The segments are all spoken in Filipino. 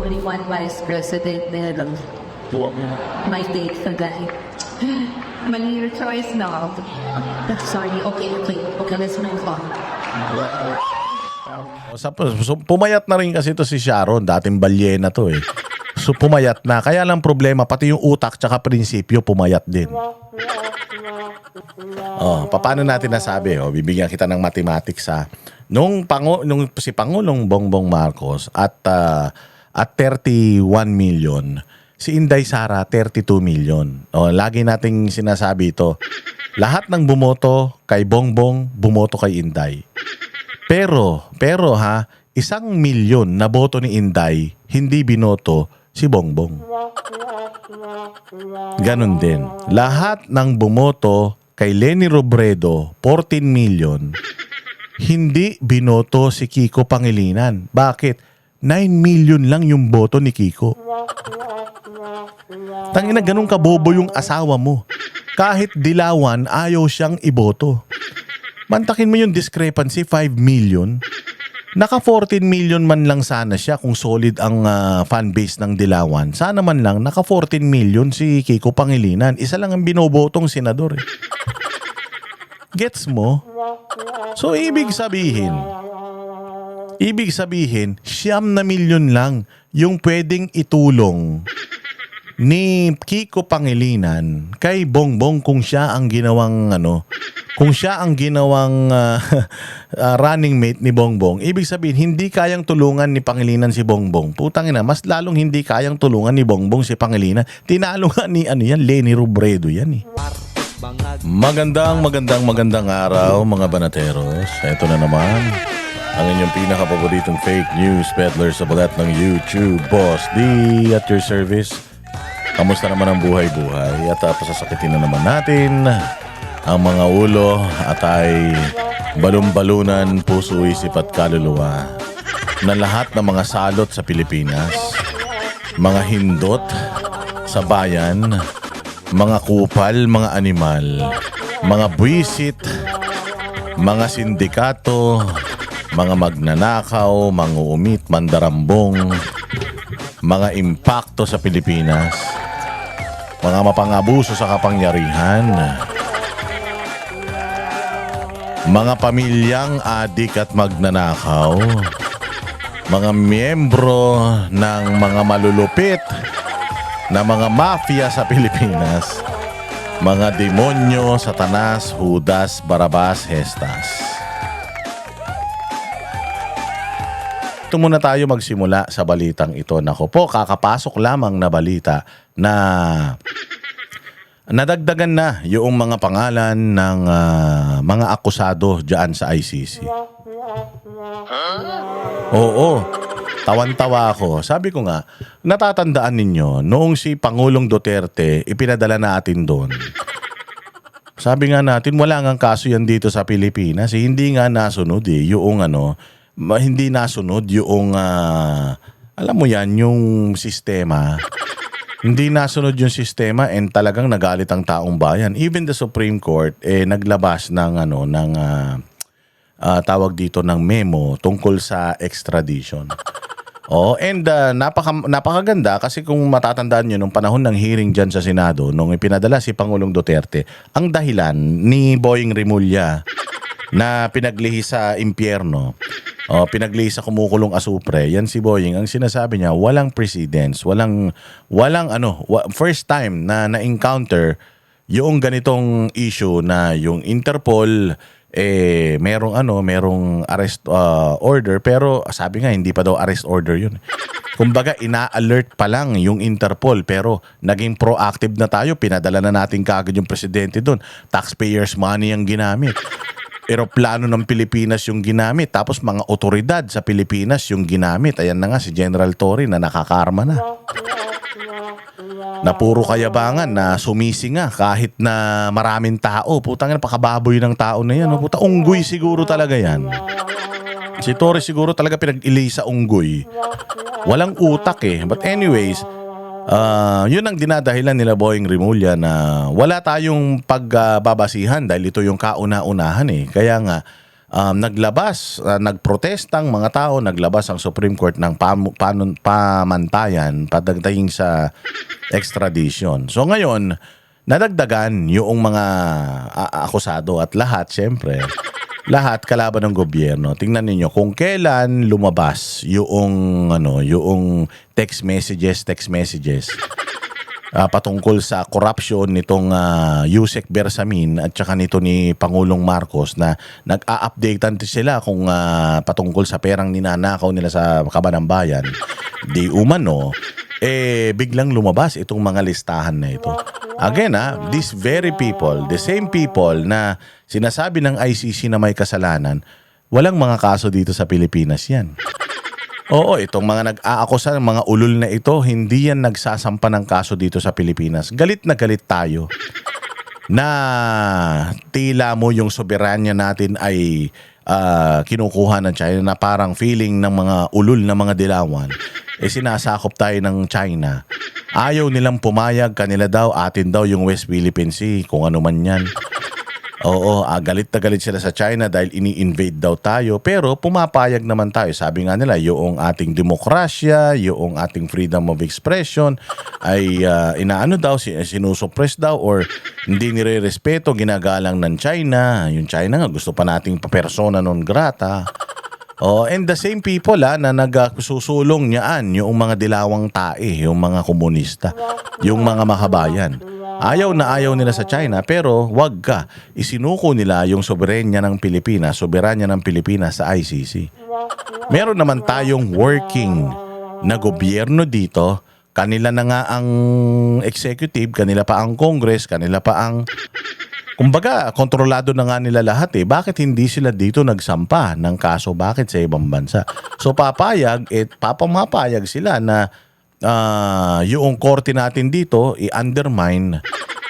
only one vice president na lang. My take sa guy. Mali your choice now. Sorry, okay. Let's move on. So, pumayat na rin kasi ito si Sharon. Dating balyena to eh. So pumayat na. Kaya lang problema, pati yung utak tsaka prinsipyo pumayat din. Paano natin nasabi? Bibigyan kita ng mathematics ha. Nung si Pangulong Bongbong Marcos at 31 million, si Inday Sara 32 million. Lagi nating sinasabi ito. Lahat ng bumoto kay Bongbong, bumoto kay Inday. Pero 1 milyon na boto ni Inday, hindi binoto si Bongbong. Ganon din. Lahat ng bumoto kay Leni Robredo, 14 million, hindi binoto si Kiko Pangilinan. Bakit? 9 million lang yung boto ni Kiko. Tangina, ganun kabobo yung asawa mo. Kahit dilawan, ayaw siyang iboto. Mantakin mo yung discrepancy, 5 million. Naka 14 million man lang sana siya kung solid ang fan base ng Dilawan. Sana man lang naka 14 million si Kiko Pangilinan. Isa lang ang binobotong senador eh. Gets mo? So ibig sabihin 9 na milyon lang yung pwedeng itulong ni Kiko Pangilinan kay Bongbong kung siya ang ginawang running mate ni Bongbong. Ibig sabihin, hindi kayang tulungan ni Pangilinan si Bongbong. Putang ina, mas lalong hindi kayang tulungan ni Bongbong si Pangilinan. Tinalo nga ni Leni Robredo yan eh. Magandang araw mga banateros. Ito na naman ang inyong pinakapaboritong fake news peddler sa balat ng YouTube. Boss D at your service. Kamusta naman ang buhay-buhay? At pasasakitin na naman natin ang mga ulo at ay balon-balunan, puso, isip at kaluluwa na lahat ng mga salot sa Pilipinas, mga hindot sa bayan, mga kupal, mga animal, mga buwisit, mga sindikato, mga magnanakaw, mga umit, mandarambong, mga impakto sa Pilipinas, mga mapangabuso sa kapangyarihan, mga pamilyang adik at magnanakaw, mga miyembro ng mga malulupit na mga mafia sa Pilipinas, mga demonyo, Satanas, Judas, Barabas, Hestas. Ito muna tayo magsimula sa balitang ito. Nako po, kakapasok lamang na balita na nadagdagan na yung mga pangalan ng mga akusado dyan sa ICC. Oo, tawan-tawa ako. Sabi ko nga, natatandaan ninyo, noong si Pangulong Duterte, ipinadala natin doon. Sabi nga natin, wala ngang kaso yan dito sa Pilipinas. Hindi nga nasunod hindi nasunod yung, alam mo yan, yung sistema. Hindi nasunod yung sistema and talagang nagalit ang taong bayan. Even the Supreme Court naglabas ng tawag dito ng memo tungkol sa extradition. Napakaganda kasi kung matatandaan nyo nung panahon ng hearing dyan sa Senado nung ipinadala si Pangulong Duterte, ang dahilan ni Boying Rimulya na pinaglihi sa impyerno, pinaglihi sa kumukulong asupre, yan si Boying, ang sinasabi niya, walang precedents, walang first time na na-encounter yung ganitong issue na yung Interpol merong arrest order, pero sabi nga hindi pa daw arrest order yun. Kumbaga ina-alert pa lang yung Interpol, pero naging proactive na tayo, pinadala na natin kaagad yung presidente doon. Taxpayers money ang ginamit. Eroplano ng Pilipinas yung ginamit, tapos mga otoridad sa Pilipinas yung ginamit. Ayan na nga si General Torre na nakakarma na. Na puro kayabangan na sumisi nga kahit na maraming tao. Putang ina, pakababoy ng tao na yan. Puta, unggoy siguro talaga yan. Si Torre siguro talaga pinag-ili sa unggoy. Walang utak eh. But anyways, yun ang dinadahilan nila Boying Rimulya na wala tayong pagbabasihan dahil ito yung kauna-unahan eh. Kaya nga, nagprotestang mga tao, naglabas ang Supreme Court ng pamantayan pagdating sa extradition. So ngayon, nadagdagan yung mga akusado at lahat, syempre, lahat kalaban ng gobyerno. Tingnan niyo kung kailan lumabas yung text messages patungkol sa corruption nitong Yusek Bersamin at saka nito ni Pangulong Marcos na nag-a-updatean sila kung patungkol sa perang ninanakaw nila sa Kabanang Bayan. Di umano, biglang lumabas itong mga listahan na ito. Again, these very people, the same people na sinasabi ng ICC na may kasalanan, walang mga kaso dito sa Pilipinas yan. Oo, itong mga nag-aakusa ng mga ulol na ito, hindi yan nagsasampa ng kaso dito sa Pilipinas. Galit na galit tayo na tila mo yung soberanya natin ay kinukuha ng China na parang feeling ng mga ulol na mga dilawan. Sinasakop tayo ng China. Ayaw nilang pumayag, kanila daw, atin daw yung West Philippine Sea, kung ano man yan. Oo, galit na galit sila sa China dahil ini-invade daw tayo. Pero pumapayag naman tayo. Sabi nga nila, yung ating demokrasya, yung ating freedom of expression ay inaano daw, sinusuppress daw or hindi nire-respeto, ginagalang ng China. Yung China nga, gusto pa nating persona non grata. Oh, and the same people na nagsusulong niyaan yung mga dilawang tae, yung mga komunista, yung mga makabayan. Ayaw na ayaw nila sa China pero wag ka. Isinuko nila yung soberanya ng Pilipinas sa ICC. Meron naman tayong working na gobyerno dito. Kanila na nga ang executive, kanila pa ang Congress, kanila pa ang... Kumbaga, kontrolado na nga nila lahat Bakit hindi sila dito nagsampa ng kaso? Bakit sa ibang bansa? So papamapayag sila na yung korte natin dito i-undermine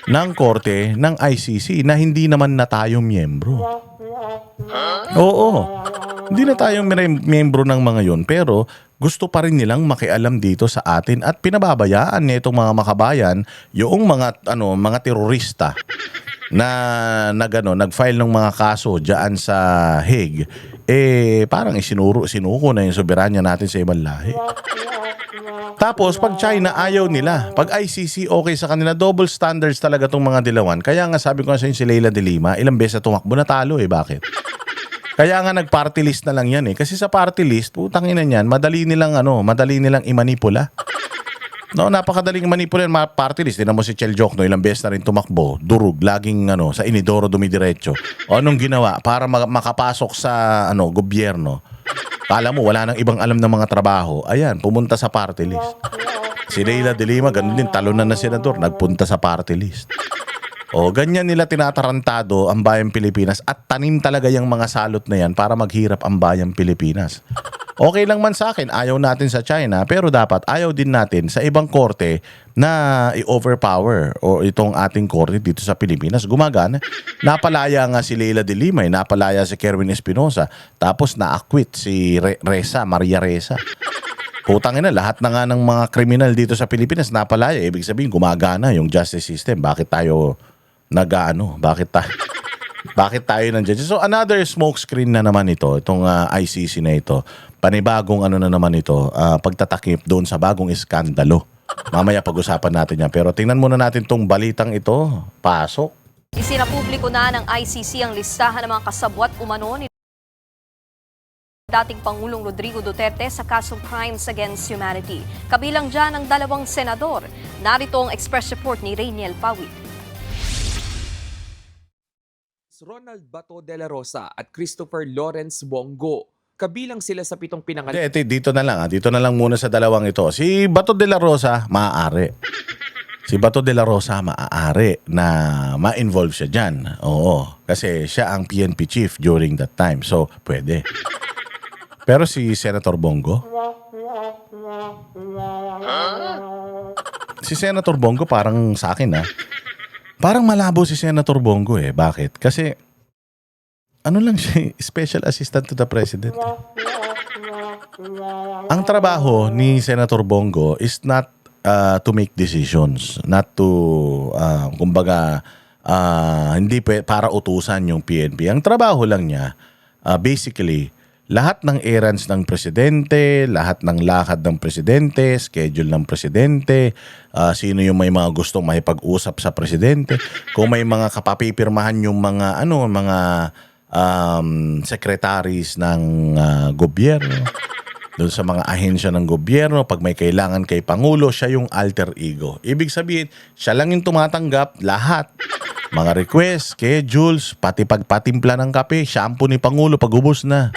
ng korte ng ICC na hindi naman na tayo miyembro. Oo. Hindi na tayo miyembro ng mga yun pero gusto pa rin nilang makialam dito sa atin at pinababayaan nitong mga makabayan yung mga terorista na nag-file ng mga kaso diyan sa Hague, parang sinuko na yung soberanya natin sa ibang lahi. Tapos pag China ayaw nila, pag ICC okay sa kanila, double standards talaga tong mga dilawan. Kaya nga sabi ko nga sa inyo si Leila de Lima, ilang beses na tumakbo natalo bakit? Kaya nga nag-party list na lang yan kasi sa party list, putang ina niyan, madali nilang imanipula. No, napakadaling manipulan party list. Tingnan mo si Chel Jokno, ilang beses na rin tumakbo, durug, laging sa inidoro dumidiretso. O anong ginawa para makapasok sa gobyerno? Kala mo wala nang ibang alam ng mga trabaho. Ayan, pumunta sa party list. Si Leila de Lima, ganun din, talunan na senador, nagpunta sa party list. O ganyan nila tinatarantado ang bayang Pilipinas at tanim talaga yung mga salot na yan para maghirap ang bayang Pilipinas. Okay lang man sa akin, ayaw natin sa China, pero dapat ayaw din natin sa ibang korte na i-overpower o itong ating korte dito sa Pilipinas. Gumagana. Napalaya nga si Leila de Lima, napalaya si Kerwin Espinosa, tapos na-acquit si Maria Ressa. Putang ina, lahat na nga ng mga kriminal dito sa Pilipinas napalaya. Ibig sabihin, gumagana yung justice system. Bakit tayo Bakit tayo nandiyan? So another smokescreen na naman itong ICC na ito. Panibagong na naman ito, pagtatakip doon sa bagong iskandalo. Mamaya pag-usapan natin yan. Pero tingnan muna natin tong balitang ito. Pasok. Isinapubliko na ng ICC ang listahan ng mga kasabwat umano ni dating Pangulong Rodrigo Duterte sa kasong Crimes Against Humanity. Kabilang dyan ang 2 senador. Narito ang express report ni Rainiel Pawit. Ronald Bato de la Rosa at Christopher Lawrence Bongo. Kabilang sila sa 7 pinangalan. Dito na lang muna sa dalawang ito. Si Bato de la Rosa, maaari. Si Bato de la Rosa, maaari na ma-involve siya dyan. Oo, kasi siya ang PNP chief during that time. So, pwede. Pero si Senator Bongo? Si Senator Bongo parang sa akin parang malabo si Senator Bongo Bakit? Kasi ano lang siya, special assistant to the president. Ang trabaho ni Senator Bongo is not to make decisions, not to kumbaga hindi para utusan yung PNP. Ang trabaho lang niya basically, lahat ng errands ng presidente, lahat ng lakad ng presidente, schedule ng presidente, sino yung may mga gustong makipag-usap sa presidente, kung may mga kapapipirmahan yung mga secretaries ng gobyerno, doon sa mga ahensya ng gobyerno, pag may kailangan kay Pangulo, siya yung alter ego. Ibig sabihin, siya lang yung tumatanggap lahat. Mga requests, schedules, pati pagpatimpla ng kape, shampoo ni Pangulo pag ubos na.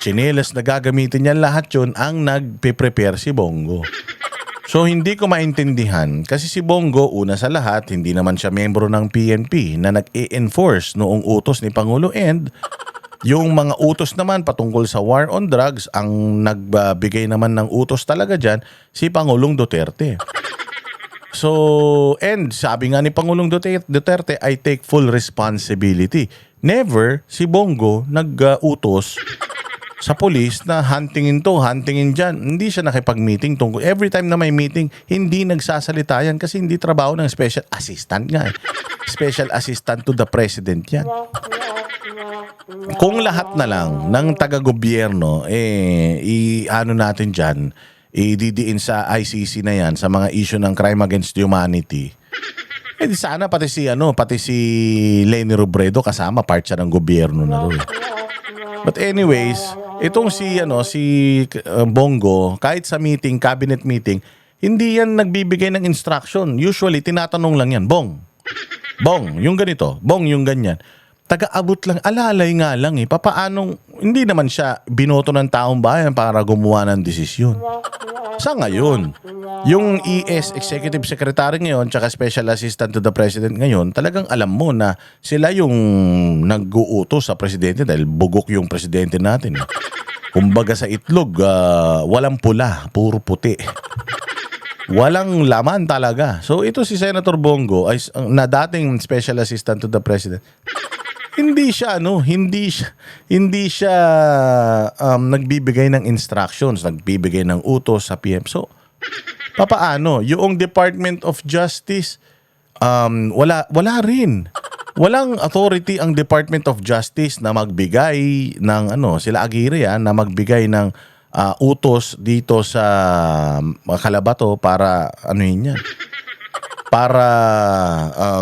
Tsinelas na gagamitin niya, lahat yun ang nagpe-prepare si Bongo. So hindi ko maintindihan kasi si Bongo, una sa lahat, hindi naman siya miyembro ng PNP na nag-e-enforce noong utos ni Pangulo, and yung mga utos naman patungkol sa war on drugs, ang nagbigay naman ng utos talaga dyan, si Pangulong Duterte. So, and sabi nga ni Pangulong Duterte, I take full responsibility. Never si Bongo nag-utos sa polis na huntingin to, huntingin dyan. Hindi siya nakipag-meeting tungkol. Every time na may meeting, hindi nagsasalita yan kasi hindi trabaho ng special assistant nga. Special assistant to the president yan. Kung lahat na lang ng taga-gobyerno, i-ano natin dyan, ididiin sa ICC na yan, sa mga issue ng crime against humanity, di sana pati si Leni Robredo kasama, part siya ng gobyerno na rin. But anyways, itong si Bongo, kahit sa meeting, cabinet meeting, hindi yan nagbibigay ng instruction. Usually, tinatanong lang yan, Bong, yung ganito, Bong, yung ganyan. Taga-abot lang, alalay nga lang papaanong, hindi naman siya binoto ng taong bayan para gumawa ng desisyon. Sa ngayon, yung Executive Secretary ngayon, tsaka Special Assistant to the President ngayon, talagang alam mo na sila yung nag-uutos sa presidente dahil bugok yung presidente natin. Kumbaga sa itlog, walang pula, puro puti. Walang laman talaga. So ito si Senator Bongo, na dating Special Assistant to the President, hindi siya nagbibigay ng instructions, nagbibigay ng utos sa PM. So, papaano? Yung Department of Justice, wala rin. Walang authority ang Department of Justice na magbigay ng sila Aguirre na magbigay ng utos dito sa Calabato para yan. Para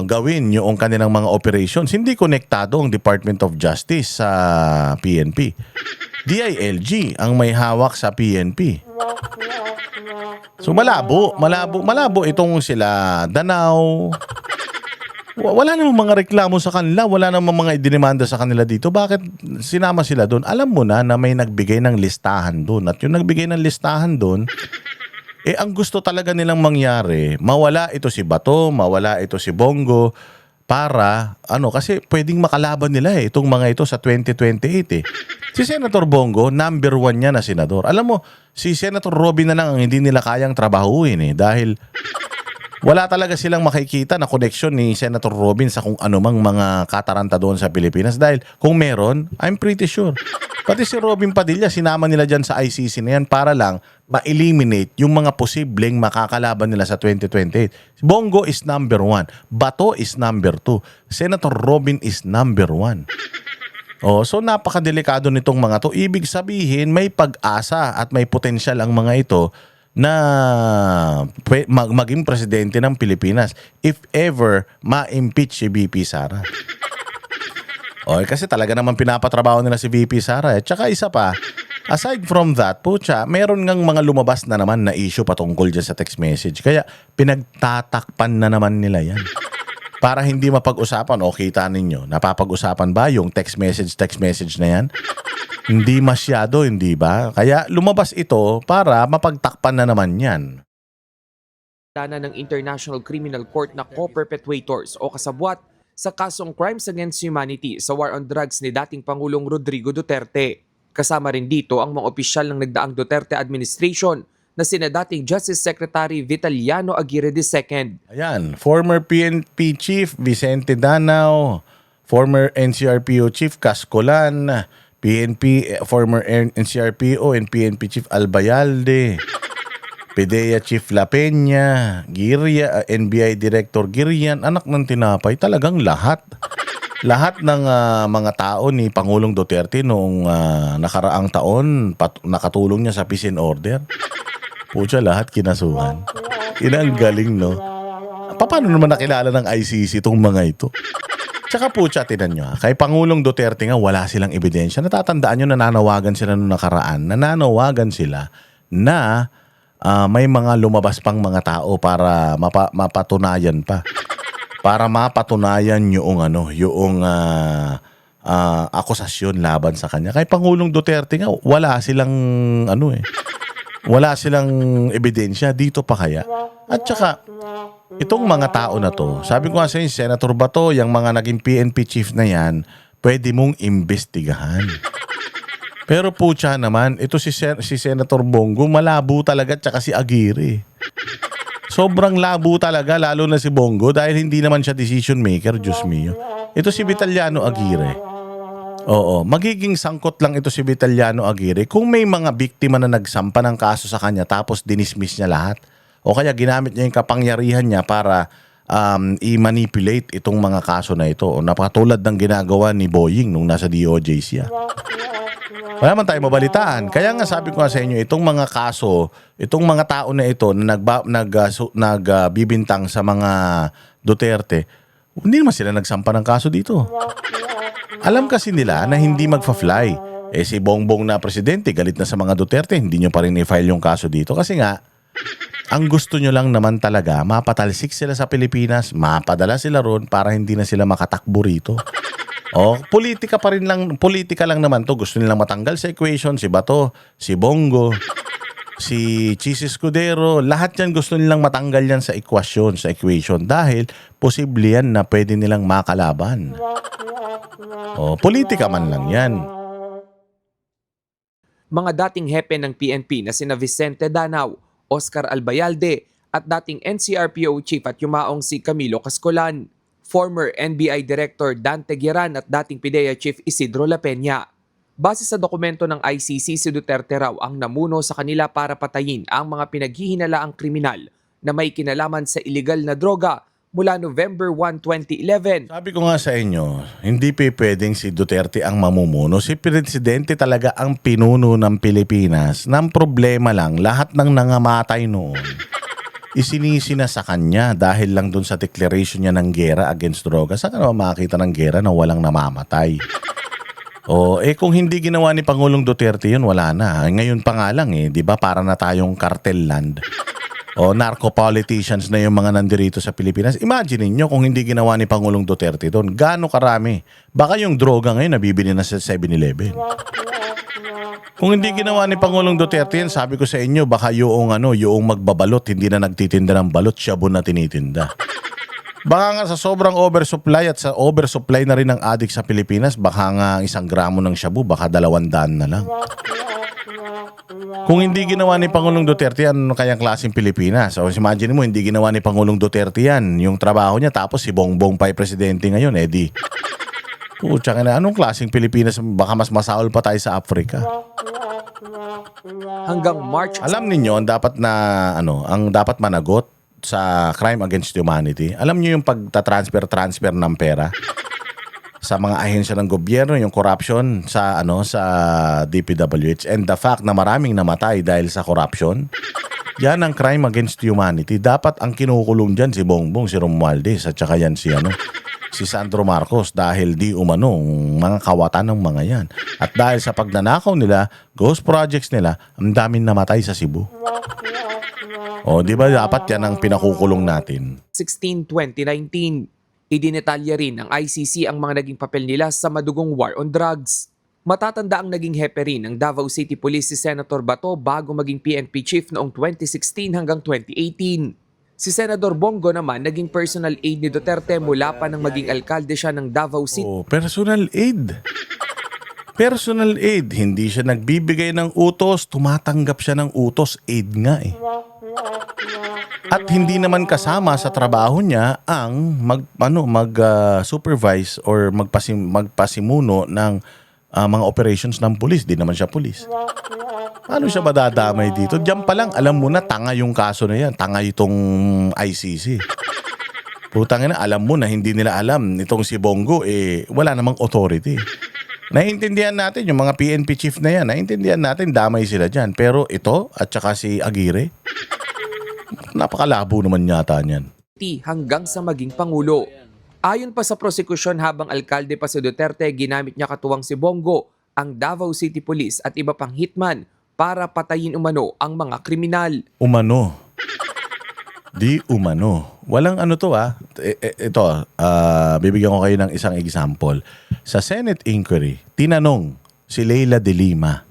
gawin yung kanilang mga operations. Hindi konektado ang Department of Justice sa PNP. DILG ang may hawak sa PNP. So malabo itong sila Danao. Wala namang mga reklamo sa kanila, wala namang mga idinimanda sa kanila dito. Bakit sinama sila doon? Alam mo na may nagbigay ng listahan doon. At yung nagbigay ng listahan doon, ang gusto talaga nilang mangyari, mawala ito si Bato, mawala ito si Bongo, para, kasi pwedeng makalaban nila itong mga ito sa 2028 Si Senator Bongo, number 1 niya na senador. Alam mo, si Senator Robin na lang ang hindi nila kayang trabahuin dahil wala talaga silang makikita na connection ni Senator Robin sa kung anumang mga kataranta doon sa Pilipinas. Dahil kung meron, I'm pretty sure. Pati si Robin Padilla, sinama nila dyan sa ICC na yan para lang ma-eliminate yung mga posibleng makakalaban nila sa 2028. Bongo is number 1. Bato is number 2. Senator Robin is number 1. So napakadelikado nitong mga to. Ibig sabihin, may pag-asa at may potensyal ang mga ito na maging presidente ng Pilipinas if ever ma-impeach si VP Sara. Kasi talaga naman pinapatrabaho nila si VP Sara. Tsaka isa pa, aside from that, meron ngang mga lumabas na naman na issue patungkol dyan sa text message. Kaya pinagtatakpan na naman nila yan. Para hindi mapag-usapan, kita ninyo, napapag-usapan ba yung text message na yan? Hindi masyado, hindi ba? Kaya lumabas ito para mapagtakpan na naman yan. Dana ng International Criminal Court na co-perpetuators o kasabwat sa kasong Crimes Against Humanity sa War on Drugs ni dating Pangulong Rodrigo Duterte. Kasama rin dito ang mga opisyal ng nagdaang Duterte administration na sina dating Justice Secretary Vitaliano Aguirre II. Ayan, former PNP Chief Vicente Danao, former NCRPO Chief Cascolan, former NCRPO and PNP Chief Albayalde, PDEA Chief La Peña, NBI Director Girian, anak ng tinapay, talagang lahat. Lahat ng mga tao ni Pangulong Duterte noong nakaraang taon, nakatulong niya sa peace and order. Pucha, lahat kinasuhan. Ang galing, no? Paano naman nakilala ng ICC itong mga ito? Tsaka pucha, tinan nyo, kay Pangulong Duterte nga wala silang ebidensya. Natatandaan nyo, nananawagan sila noong nakaraan. Nananawagan sila na may mga lumabas pang mga tao para mapatunayan pa. Para mapatunayan yung akusasyon laban sa kanya. Kay Pangulong Duterte nga wala silang wala silang ebidensya. Dito pa kaya? At saka itong mga tao na to, sabi ko nga sa inyo, Senator Bato, yung mga naging PNP chief na yan, pwede mong imbestigahan. Pero pucha naman, ito si Senator Bongo, malabo talaga, tsaka si Aguirre. Sobrang labo talaga, lalo na si Bongo, dahil hindi naman siya decision maker, Diyos mio. Ito si Vitaliano Aguirre. Oo, magiging sangkot lang ito si Vitaliano Aguirre kung may mga biktima na nagsampa ng kaso sa kanya tapos dinismiss niya lahat. O kaya ginamit niya yung kapangyarihan niya para i-manipulate itong mga kaso na ito. O napakatulad ng ginagawa ni Boying nung nasa DOJ siya. Wala man tayo mabalitaan. Kaya nga sabi ko nga sa inyo, itong mga kaso, itong mga tao na ito na nagbibintang sa mga Duterte, hindi naman sila nagsampa ng kaso dito. Alam kasi nila na hindi magfa-fly. Si Bongbong na presidente, galit na sa mga Duterte, hindi nyo pa rin i-file yung kaso dito. Kasi nga, ang gusto nyo lang naman talaga, mapatalsik sila sa Pilipinas, mapadala sila ron para hindi na sila makatakbo rito. Politika lang naman to. Gusto nilang matanggal sa equation, si Bato, si Bongo, si Chis Escudero, lahat yan gusto nilang matanggal yan sa equation dahil posible yan na pwede nilang makalaban. Politika man lang yan. Mga dating hepe ng PNP na sina Vicente Danao, Oscar Albayalde at dating NCRPO Chief at yumaong si Camilo Cascolan, former NBI Director Dante Gueran at dating PIDEA Chief Isidro La Peña. Base sa dokumento ng ICC, si Duterte raw ang namuno sa kanila para patayin ang mga pinaghihinalaang kriminal na may kinalaman sa illegal na droga mula November 1, 2011. Sabi ko nga sa inyo, hindi pwedeng si Duterte ang mamumuno. Si Presidente talaga ang pinuno ng Pilipinas. Nang problema lang, lahat ng nangamatay noon, isinisi na sa kanya dahil lang dun sa declaration niya ng gera against droga. Saan ka naman makakita ng gera na walang namamatay? Kung hindi ginawa ni Pangulong Duterte yun, wala na. Ngayon pa nga lang di ba para na tayong cartel land? Narco-politicians na yung mga nandirito sa Pilipinas. Imagine niyo kung hindi ginawa ni Pangulong Duterte doon, gaano karami. Baka yung droga ngayon nabibili na sa 7-Eleven. Kung hindi ginawa ni Pangulong Duterte yan, sabi ko sa inyo, baka yung magbabalot, hindi na nagtitinda ng balot, shabu na tinitinda. Baka nga sa sobrang oversupply at sa oversupply na rin ng addict sa Pilipinas, baka nga 1 gramo ng shabu, baka 200 na lang. Kung hindi ginawa ni Pangulong Duterte yan, ano kayang klaseng Pilipinas? Imagine mo, hindi ginawa ni Pangulong Duterte yan, yung trabaho niya, tapos si Bongbong pa presidente ngayon, tsaka na, anong klaseng Pilipinas? Baka mas masaol pa tayo sa Africa. Hanggang March. Alam niyo ang dapat managot sa crime against humanity. Alam niyo yung pagta-transfer ng pera sa mga ahensya ng gobyerno, yung corruption sa DPWH, and the fact na maraming namatay dahil sa corruption. Yan ang crime against humanity. Dapat ang kinukulong diyan si Bongbong, si Romualdez at saka yan si Sandro Marcos dahil di umanong mga kawatan ng mga yan. At dahil sa pagnanakaw nila, ghost projects nila, ang daming namatay sa Cebu. Di ba dapat yan ang pinakukulong natin? 16-2019. Idinetalya rin ng ICC ang mga naging papel nila sa madugong war on drugs. Matatanda ang naging hepe rin ng Davao City Police si Senator Bato bago maging PNP chief noong 2016 hanggang 2018. Si Senador Bongo naman naging personal aide ni Duterte mula pa nang maging alkalde siya ng Davao City. Personal aide. Personal aide. Hindi siya nagbibigay ng utos, tumatanggap siya ng utos. Aide nga At hindi naman kasama sa trabaho niya ang mag-supervise or magpasimuno ng mga operations ng pulis. Di naman siya pulis. Paano siya madadamay dito? Diyan pa lang, alam mo na, tanga yung kaso na yan. Tanga itong ICC. Putang ina, alam mo na hindi nila alam itong si Bongo wala namang authority. Naiintindihan natin yung mga PNP chief na yan. Naiintindihan natin damay sila dyan. Pero ito at saka si Aguirre, napakalabo naman yata niyan. hanggang sa maging Pangulo. Ayon pa sa prosekusyon, habang alkalde pa si Duterte, ginamit niya katuwang si Bongo, ang Davao City Police at iba pang hitman para patayin umano ang mga kriminal. Umano. Di umano. Walang ano to bibigyan ko kayo ng isang example. Sa Senate inquiry, tinanong si Leila de Lima.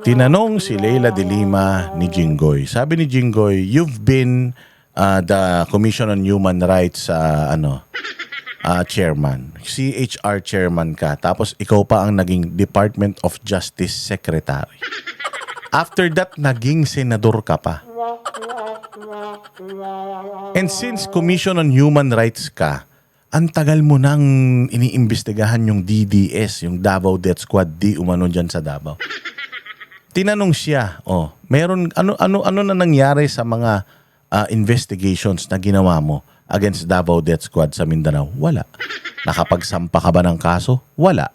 Tinanong si Leila de Lima ni Jinggoy. Sabi ni Jinggoy, you've been the Commission on Human Rights chairman. CHR chairman ka. Tapos ikaw pa ang naging Department of Justice Secretary. After that, naging senador ka pa. And since Commission on Human Rights ka, ang tagal mo nang iniimbestigahan yung DDS, yung Davao Death Squad, di umano dyan sa Davao. Tinanong siya, meron ano na nangyari sa mga investigations na ginawa mo against Davao Death Squad sa Mindanao? Wala. Nakapagsampa ka ba ng kaso? Wala.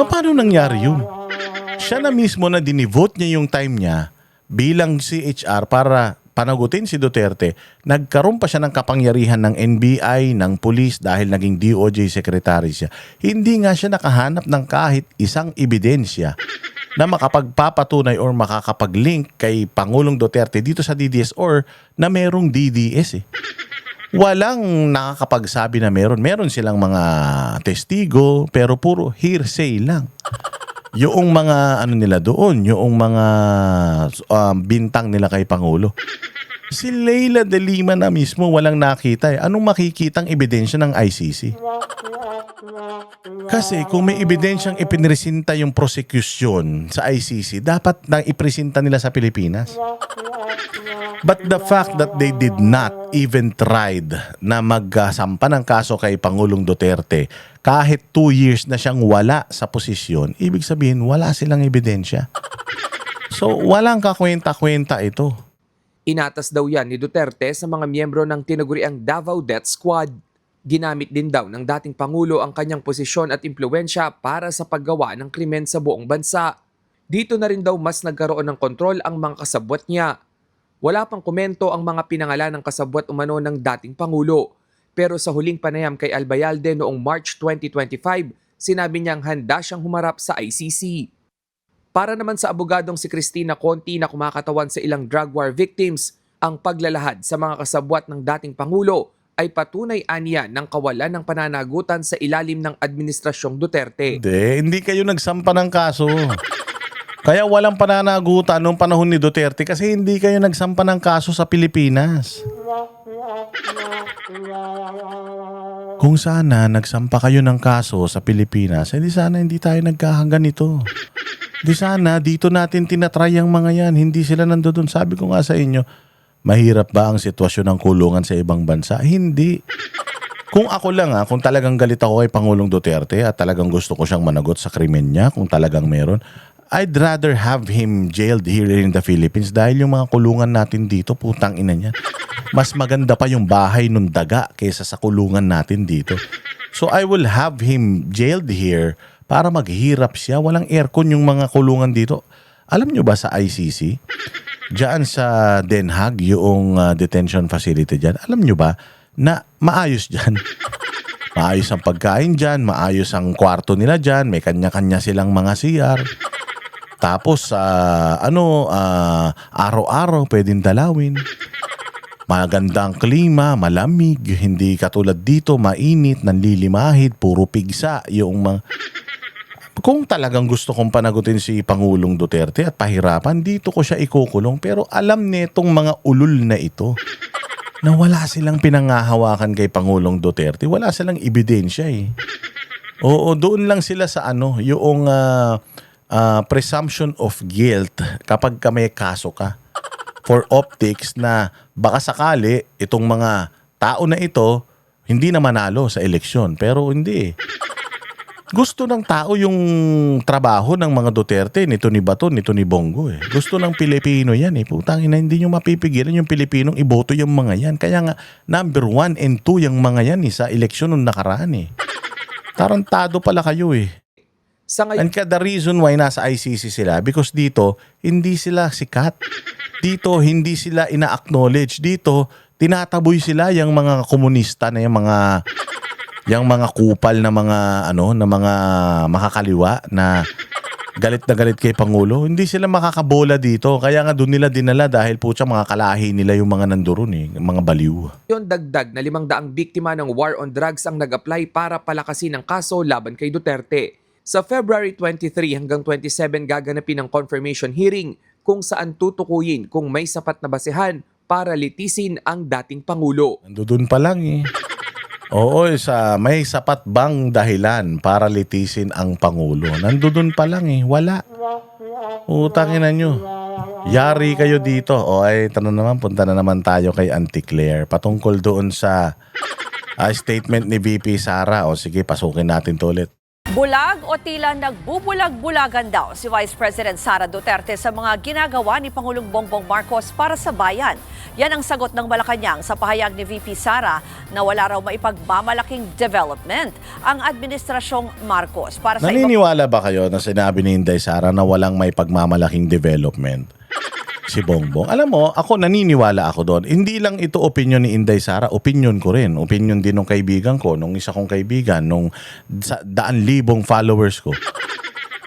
Paano nangyari yun? Siya na mismo na dinivote niya yung time niya bilang CHR para panagutin si Duterte. Nagkaroon pa siya ng kapangyarihan ng NBI, ng police dahil naging DOJ secretary siya. Hindi nga siya nakahanap ng kahit isang ebidensya na makapagpapatunay or makakapag-link kay Pangulong Duterte dito sa DDS or na merong DDS . Walang nakakapagsabi na meron. Meron silang mga testigo pero puro hearsay lang. Yung mga nila doon, yung mga bintang nila kay Pangulo. Si Leila de Lima na mismo walang nakita . Anong makikitang ebidensya ng ICC? Kasi kung may ebidensyang ipinresinta yung prosecution sa ICC, dapat nang ipresenta nila sa Pilipinas. But the fact that they did not even tried na magsampa ng kaso kay Pangulong Duterte kahit 2 years na siyang wala sa posisyon, ibig sabihin wala silang ebidensya. So walang kakwenta-kwenta ito. Inatas daw yan ni Duterte sa mga miyembro ng tinaguriang Davao Death Squad. Ginamit din daw ng dating Pangulo ang kanyang posisyon at impluensya para sa paggawa ng krimen sa buong bansa. Dito na rin daw mas nagkaroon ng kontrol ang mga kasabwat niya. Wala pang komento ang mga pinangalan ng kasabwat umano ng dating Pangulo. Pero sa huling panayam kay Albayalde noong March 2025, sinabi niyang handa siyang humarap sa ICC. Para naman sa abogadong si Cristina Conti na kumakatawan sa ilang drug war victims, ang paglalahad sa mga kasabwat ng dating Pangulo ay patunay aniya ng kawalan ng pananagutan sa ilalim ng Administrasyong Duterte. Hindi kayo nagsampa ng kaso. Kaya walang pananagutan noong panahon ni Duterte kasi hindi kayo nagsampa ng kaso sa Pilipinas. Kung sana nagsampa kayo ng kaso sa Pilipinas, di sana hindi tayo nagkakaganito. Di sana dito natin tinatry ang mga yan, hindi sila nandoon. Sabi ko nga sa inyo, mahirap ba ang sitwasyon ng kulungan sa ibang bansa? Hindi. Kung ako lang kung talagang galit ako kay Pangulong Duterte at talagang gusto ko siyang managot sa krimen niya, kung talagang meron, I'd rather have him jailed here in the Philippines dahil yung mga kulungan natin dito, putang ina niya. Mas maganda pa yung bahay nung daga kaysa sa kulungan natin dito. So I will have him jailed here para maghirap siya. Walang aircon yung mga kulungan dito. Alam nyo ba sa ICC? Diyan sa Den Haag, yung detention facility dyan. Alam nyo ba na maayos dyan? Maayos ang pagkain dyan, maayos ang kwarto nila dyan, may kanya-kanya silang mga CR. Tapos, araw-araw pwedeng dalawin. Maganda ang klima, malamig, hindi katulad dito, mainit, nanlilimahid, puro pigsa. Kung talagang gusto kong panagutin si Pangulong Duterte at pahirapan, dito ko siya ikukulong. Pero alam nitong mga ulul na ito na wala silang pinangahawakan kay Pangulong Duterte. Wala silang ebidensya . Oo, doon lang sila sa yung presumption of guilt kapag may kaso ka for optics na baka sakali itong mga tao na ito hindi na manalo sa eleksyon. Pero hindi . Gusto ng tao yung trabaho ng mga Duterte, nito ni Bato, nito ni Bongo eh. Gusto ng Pilipino yan eh. Putang ina, hindi nyo mapipigilan yung Pilipinong iboto yung mga yan. Kaya nga, number 1 and 2 yung mga yan eh, sa eleksyon nung nakaraan eh. Tarantado pala kayo eh. Sa ngayon, And the reason why nasa ICC sila, because dito, hindi sila sikat. Dito, hindi sila ina-acknowledge. Dito, tinataboy sila yung mga komunista na yung mga kupal na mga makakaliwa na galit kay Pangulo. Hindi sila makakabola dito. Kaya nga doon nila dinala dahil putya mga kalahi nila yung mga nandoon eh, mga baliw. dagdag na 500 biktima ng war on drugs ang nag-apply para palakasin ang kaso laban kay Duterte. Sa February 23 hanggang 27 gaganapin ang confirmation hearing kung saan tutukuyin kung may sapat na basehan para litisin ang dating Pangulo. Nandoon pa lang eh. Oo, may sapat bang dahilan para litisin ang Pangulo? Nandoon pa lang eh. Wala. Utangin na nyo. Yari kayo dito. O ay, punta na naman tayo kay Auntie Claire. Patungkol doon sa statement ni VP Sara. O sige, pasukin natin to ulit. Bulag o tila nagbubulag-bulagan daw si Vice President Sara Duterte sa mga ginagawa ni Pangulong Bongbong Marcos para sa bayan. Yan ang sagot ng Malacanang sa pahayag ni VP Sara na wala raw maipagmamalaking development ang administrasyong Marcos. Para sa Naniniwala ba kayo na sinabi ni Inday Sara na walang may pagmamalaking development si Bongbong? Alam mo, ako naniniwala ako doon. Hindi lang ito opinion ni Inday Sara, opinion ko rin. Opinion din ng kaibigan ko, nung isa kong kaibigan, nung 100,000 followers ko.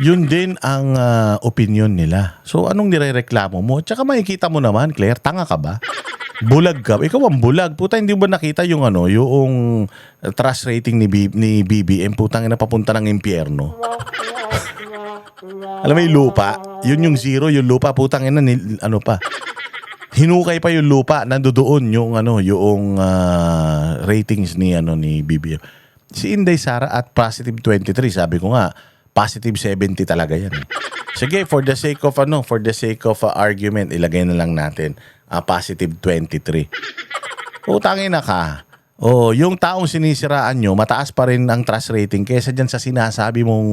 Yun din ang opinion nila. So anong nirereklamo mo? Tsaka makikita mo naman, Claire, tanga ka ba? Bulag ka. Ikaw ang bulag. Puta, hindi ba nakita yung yung trust rating ni BBM? Putang ina, papunta ng impyerno. Alam mo yung lupa? Yun yung zero, yung lupa. Putang ina, pa. Hinukay pa yung lupa. Nandoon yung ratings ni BBM. Si Inday Sara at positive 23, sabi ko nga, positive 70 talaga yan. Sige, for the sake of argument, ilagay na lang natin positive 23. Utangin na ka. Oh, yung taong sinisiraan nyo, mataas pa rin ang trust rating kaysa dyan sa sinasabi mong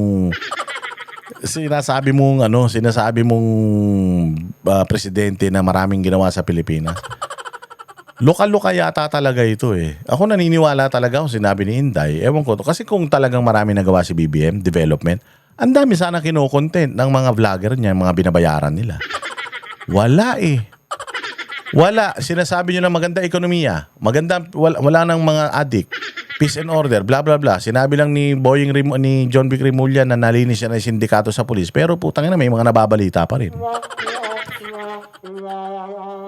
presidente na maraming ginawa sa Pilipinas. Lokal-lokal yata talaga ito eh. Ako naniniwala talaga kung sinabi ni Inday. Ewan ko to. Kasi kung talagang marami nagawa si BBM, development, ang dami sana kino-content ng mga vlogger niya, mga binabayaran nila. Wala eh. Wala. Sinasabi nyo na maganda ekonomiya. Wala nang mga addict. Peace and order, blah blah blah. Sinabi lang ni John Vic Rimulya na nalinis siya ng sindikato sa pulis. Pero putang ina, may mga nababalita pa rin.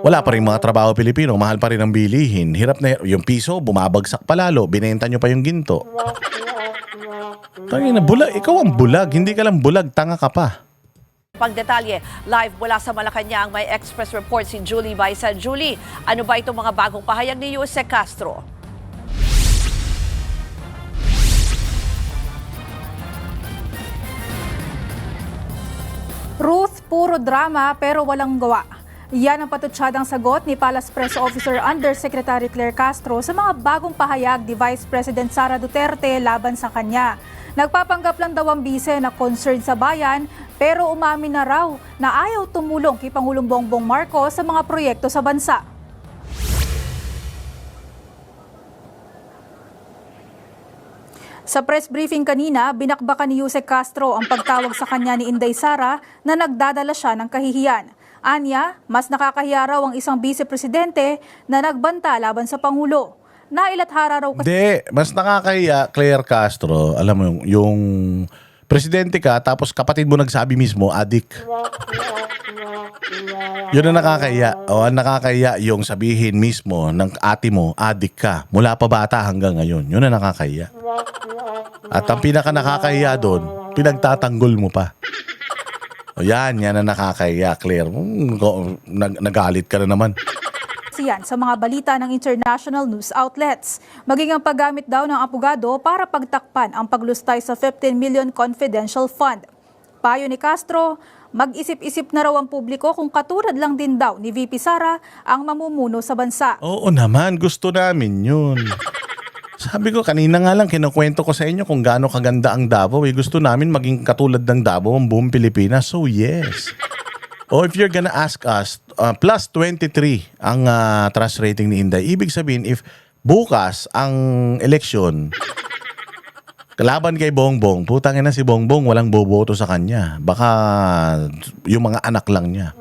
Wala pa rin mga trabaho Pilipino. Mahal pa rin ang bilihin. Hirap na yung piso, bumabagsak pa lalo. Binenta nyo pa yung ginto. Tangina, bulag. Ikaw ang bulag. Hindi ka lang bulag, tanga ka pa. pagdetalye, live mula sa Malacanang, may Express report si Julie Baisa. Julie, ano ba itong mga bagong pahayag ni Jose Castro? Ruth, puro drama pero walang gawa. Yan ang patutsyadang sagot ni Palace Press Officer Undersecretary Claire Castro sa mga bagong pahayag ni Vice President Sara Duterte laban sa kanya. Nagpapanggap lang daw ang bise na concerned sa bayan pero umamin na raw na ayaw tumulong kay Pangulong Bongbong Marcos sa mga proyekto sa bansa. Sa press briefing kanina, binakbakan ni Jose Castro ang pagtawag sa kanya ni Inday Sara na nagdadala siya ng kahihiyan. Anya, mas nakakahiya raw ang isang vice-presidente na nagbanta laban sa Pangulo. Nailathara raw kasi... Hindi, mas nakakahiya, Claire Castro, alam mo yung presidente ka tapos kapatid mo nagsabi mismo, adik. Yun ang nakakahiya. O ang nakakahiya yung sabihin mismo ng ate mo, adik ka. Mula pa bata hanggang ngayon. Yun ang nakakahiya. At ang pinaka nakakahiya doon, pinagtatanggol mo pa. O yan ang nakakahiya, Claire. Nagalit ka na naman. Yan sa mga balita ng international news outlets. Maging ang paggamit daw ng abogado para pagtakpan ang paglustay sa 15 million confidential fund. Payo ni Castro, mag-isip-isip na raw ang publiko kung katulad lang din daw ni VP Sara ang mamumuno sa bansa. Oo naman, gusto namin yun. Sabi ko, kanina nga lang kinukwento ko sa inyo kung gaano kaganda ang Davao. Gusto namin maging katulad ng Davao ang buong Pilipinas. So yes. O if you're gonna ask us, plus 23 ang trust rating ni Inday. Ibig sabihin, if bukas ang eleksyon, kalaban kay Bongbong, putangin na si Bongbong, walang boboto sa kanya. Baka yung mga anak lang niya.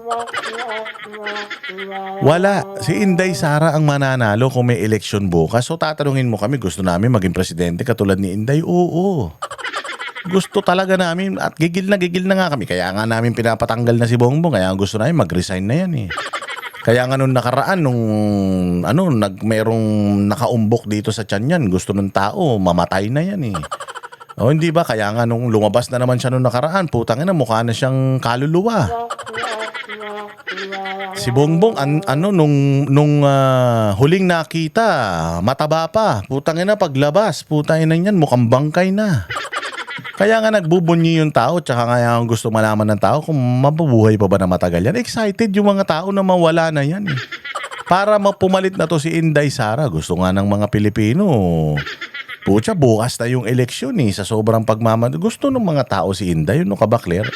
Wala. Si Inday Sara ang mananalo kung may eleksyon bukas. So tatanungin mo kami, gusto namin maging presidente katulad ni Inday? Oo. Gusto talaga namin at gigil na nga kami. Kaya nga namin pinapatanggal na si Bongbong. Kaya gusto namin mag-resign na yan eh. Kaya nga nung nakaraan, merong nakaumbok dito sa tiyan yan, gusto ng tao, mamatay na yan eh. O hindi ba? Kaya nga nung lumabas na naman siya nung nakaraan, putang ina, mukha na siyang kaluluwa. Si Bongbong, nung huling nakita, mataba pa. Putang ina, paglabas, putang ina niyan, mukhang bangkay na. Kaya nga nagbubunyi yung tao, tsaka kaya gusto malaman ng tao kung mabubuhay pa ba na matagal yan. Excited yung mga tao na mawala na yan eh. Para mapumalit na to si Inday Sara. Gusto nga ng mga Pilipino. Pucha, bukas na yung eleksyon eh. Sa sobrang gusto ng mga tao si Inday. Ano ka ba, Claire?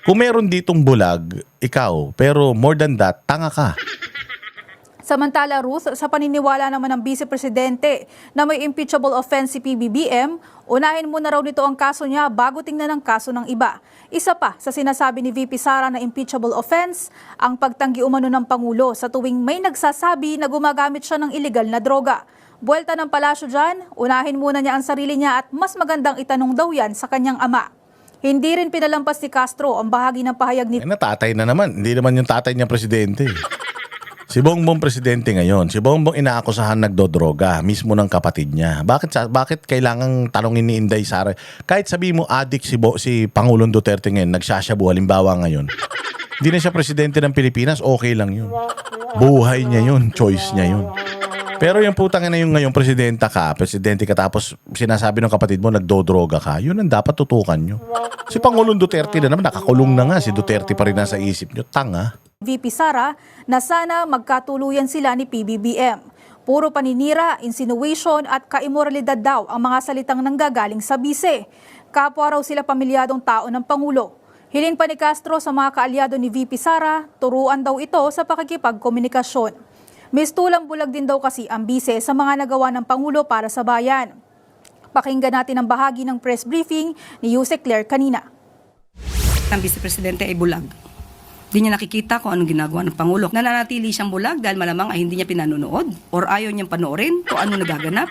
Kung meron ditong bulag, ikaw. Pero more than that, tanga ka. Samantala, Ruth, sa paniniwala naman ng Vice Presidente na may impeachable offense si PBBM, unahin muna raw nito ang kaso niya bago tingnan ang kaso ng iba. Isa pa sa sinasabi ni VP Sara na impeachable offense, ang pagtanggi umano ng Pangulo sa tuwing may nagsasabi na gumagamit siya ng illegal na droga. Buwelta ng palasyo dyan, unahin muna niya ang sarili niya at mas magandang itanong daw yan sa kanyang ama. Hindi rin pinalampas ni Castro ang bahagi ng pahayag ni Tatay na naman. Hindi naman yung tatay niya presidente. Si Bongbong presidente ngayon. Si Bongbong inaakusahan nagdodroga mismo ng kapatid niya. Bakit kailangang tanongin ni Inday Sara? Kahit sabi mo addict si Pangulong Duterte ngayon, nagsasyabu halimbawa ngayon. Hindi na siya presidente ng Pilipinas, okay lang yun. Buhay niya yun, choice niya yun. Pero yung putang na yung ngayon presidente ka tapos sinasabi ng kapatid mo nagdodroga ka, yun ang dapat tutukan nyo. Si Pangulong Duterte na naman, nakakulong na nga, si Duterte pa rin nasa isip nyo. Tanga. VP Sara na sana magkatuluyan sila ni PBBM. Puro paninira, insinuation at kaimoralidad daw ang mga salitang nanggagaling sa bise. Kapwa raw sila pamilyadong tao ng Pangulo. Hiling pa ni Castro sa mga kaalyado ni VP Sara, turuan daw ito sa pakikipagkomunikasyon. Mistulang bulag din daw kasi ang bise sa mga nagawa ng Pangulo para sa bayan. Pakinggan natin ang bahagi ng press briefing ni Yusek Claire kanina. Ang Vice Presidente ay bulag. Hindi niya nakikita kung anong ginagawa ng Pangulo. Nananatili siyang bulag dahil malamang ay hindi niya pinanonood or ayaw niyang panoorin kung ano nagaganap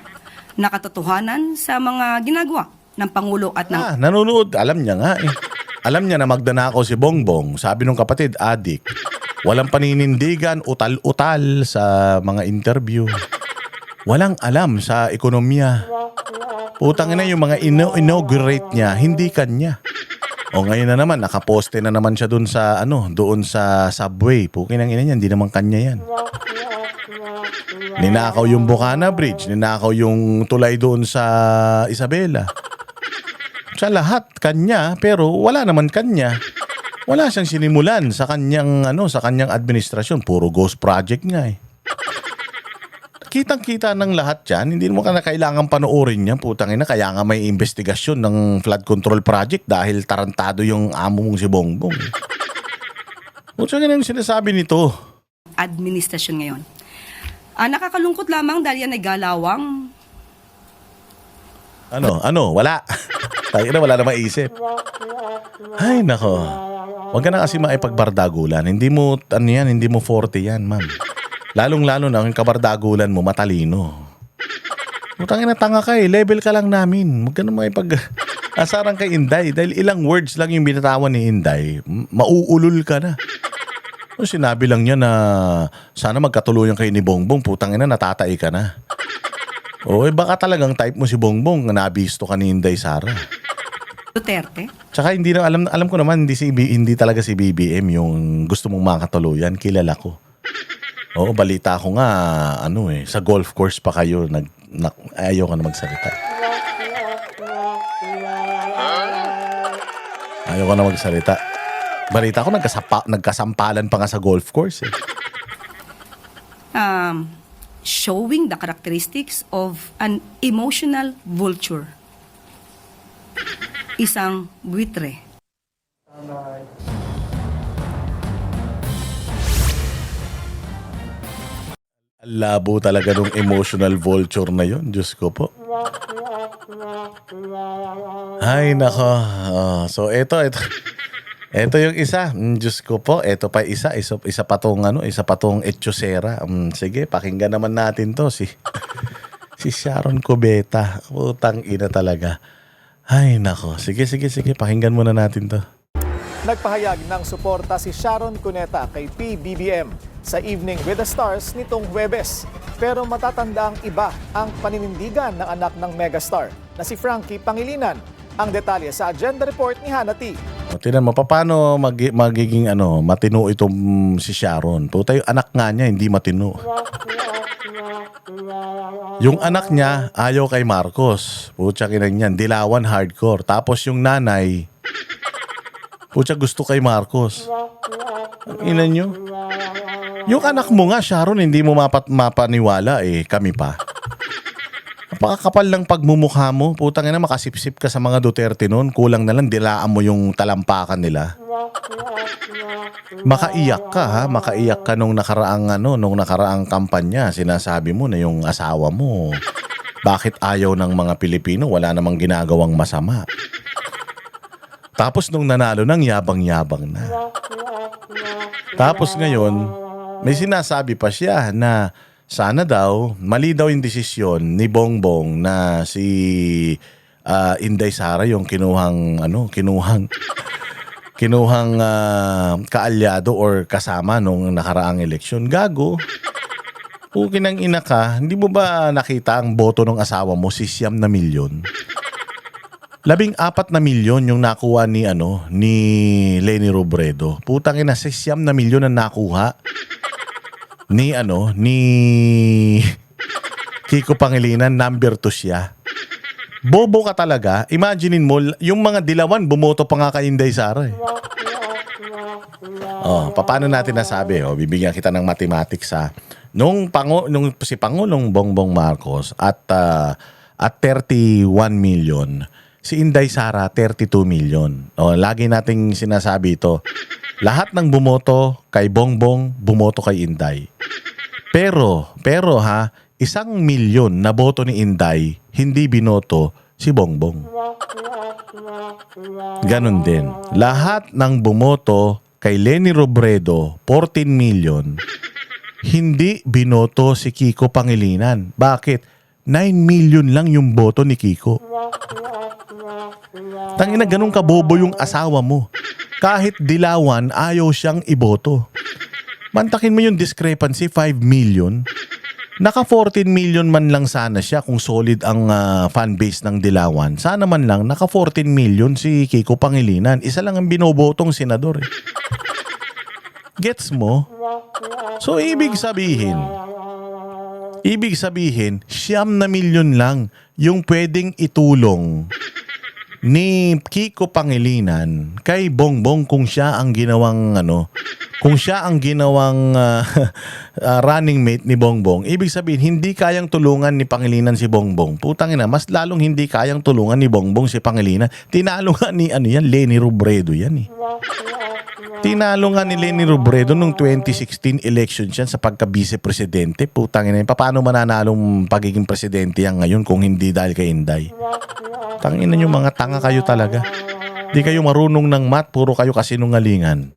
na katotohanan sa mga ginagawa ng Pangulo at ng... Nanonood. Alam niya nga eh. Alam niya na magdanakaw si Bongbong. Sabi nung kapatid, adik. Walang paninindigan, utal-utal sa mga interview. Walang alam sa ekonomiya. Putang ina yung mga inaugurate niya, hindi kanya. O ngayon na naman, nakaposte na naman siya doon sa subway. Pukin ang ina niya, hindi naman kanya yan. Ninakaw yung Bukana Bridge, ninakaw yung tulay doon sa Isabela. Sa lahat, kanya, pero wala naman kanya. Wala siyang sinimulan sa kanyang administrasyon. Puro ghost project nga eh. Kitang-kita ng lahat yan. Hindi mo ka na kailangan panoorin yan. Putang ina, kaya nga may investigasyon ng flood control project dahil tarantado yung amo mong si Bongbong. Putang ina yung sinasabi nito. Administrasyon ngayon. Nakakalungkot lamang dahil yan ay galawang. Wala. Tayo na, wala na maisip. Ay, nako. Huwag ka na kasi maipagbardagulan. Hindi mo 40 yan, ma'am. Lalong-lalo na ang kabardagulan mo, matalino. Putangin na tanga ka eh. Level ka lang namin. Huwag ka na asaran kay Inday. Dahil ilang words lang yung binatawan ni Inday, mauulol ka na. So, sinabi lang niya na sana magkatuluyan kayo ni Bongbong. Putangin na, natatai ka na. O, baka talagang type mo si Bongbong na nabisto ka ni Inday Sara. Duterte. Tsaka hindi na, alam ko naman hindi talaga si BBM yung gusto mong makatuluyan. Kilala ko. Oo, balita ko nga, sa golf course pa kayo, ayaw ka na magsalita. Ayaw ka na magsalita. Balita ko, nagkasampalan pa nga sa golf course eh. showing the characteristics of an emotional vulture. Isang buitre. Labo talaga nung emotional vulture na yon. Diyos ko po. Ay, nako. So, ito. Ito yung isa. Diyos ko po. Ito pa isa pa tong etchosera. Sige, pakinggan naman natin to. Si Sharon Cubeta. Putang ina talaga. Ay, nako. Sige. Pakinggan muna natin to. Nagpahayag ng suporta si Sharon Cuneta kay PBBM sa Evening with the Stars nitong Huwebes. Pero matatanda ang iba ang paninindigan ng anak ng megastar na si Frankie Pangilinan. Ang detalye sa agenda report ni Hanati. Tingnan mo, paano magiging matino itong si Sharon? Puta, yung anak nga niya, hindi matino. Yung anak niya, ayaw kay Marcos. Pucha kinang niyan, dilawan hardcore. Tapos yung nanay, pucha gusto kay Marcos. Ang ina nyo. Yung anak mo nga, Sharon, hindi mo mapaniwala kami pa. Napakakapal ng pagmumukha mo. Putang ina, makasipsip ka sa mga Duterte noon. Kulang na lang, dilaan mo yung talampakan nila. Makaiyak ka ha. Makaiyak ka nung nakaraang kampanya. Sinasabi mo na yung asawa mo, bakit ayaw ng mga Pilipino? Wala namang ginagawang masama. Tapos nung nanalo nang yabang-yabang na. Tapos ngayon, may sinasabi pa siya na sana daw, mali daw yung desisyon ni Bongbong na si Inday Sara yung kinuhang kaalyado or kasama nung nakaraang eleksyon. Gago. Pukin ng ina ka, hindi mo ba nakita ang boto ng asawa mo, 6 na milyon? 14 na milyon yung nakuha ni Leni Robredo. Putang ina, 6 na milyon ang nakuha ni Kiko Pangilinan, number 2 siya. Bobo ka talaga. Imaginein mo, yung mga dilawan bumoto pa nga kay Inday Sara paano natin nasabi? Bibigyan kita ng mathematics ha. Nung si Pangulong Bongbong Marcos at 31 million, si Inday Sara 32 million. Lagi nating sinasabi ito. Lahat ng bumoto kay Bongbong, bumoto kay Inday. Pero 1 milyon na boto ni Inday, hindi binoto si Bongbong. Ganon din. Lahat ng bumoto kay Leni Robredo, 14 million, hindi binoto si Kiko Pangilinan. Bakit? 9 million lang yung boto ni Kiko. Tangina, ganun kabobo yung asawa mo. Kahit dilawan, ayaw siyang iboto. Mantakin mo yung discrepancy, 5 million. Naka 14 million man lang sana siya kung solid ang fanbase ng dilawan. Sana man lang naka 14 million si Kiko Pangilinan. Isa lang ang binobotong senador. Gets mo? So ibig sabihin, 9 na milyon lang yung pwedeng itulong ni Kiko Pangilinan kay Bongbong kung siya ang ginawang running mate ni Bongbong. Ibig sabihin, hindi kayang tulungan ni Pangilinan si Bongbong. Putang ina, mas lalong hindi kayang tulungan ni Bongbong si Pangilinan. Tinalo nga ni Leni Robredo yan . Tinalo nga ni Leni Robredo nung 2016 election siya sa pagka-vice-presidente. Putang ina, paano mananalong pagiging presidente yan ngayon kung hindi dahil kay Inday? Tangina nyo, mga tanga kayo talaga. Di kayo marunong ng math, puro kayo kasinungalingan.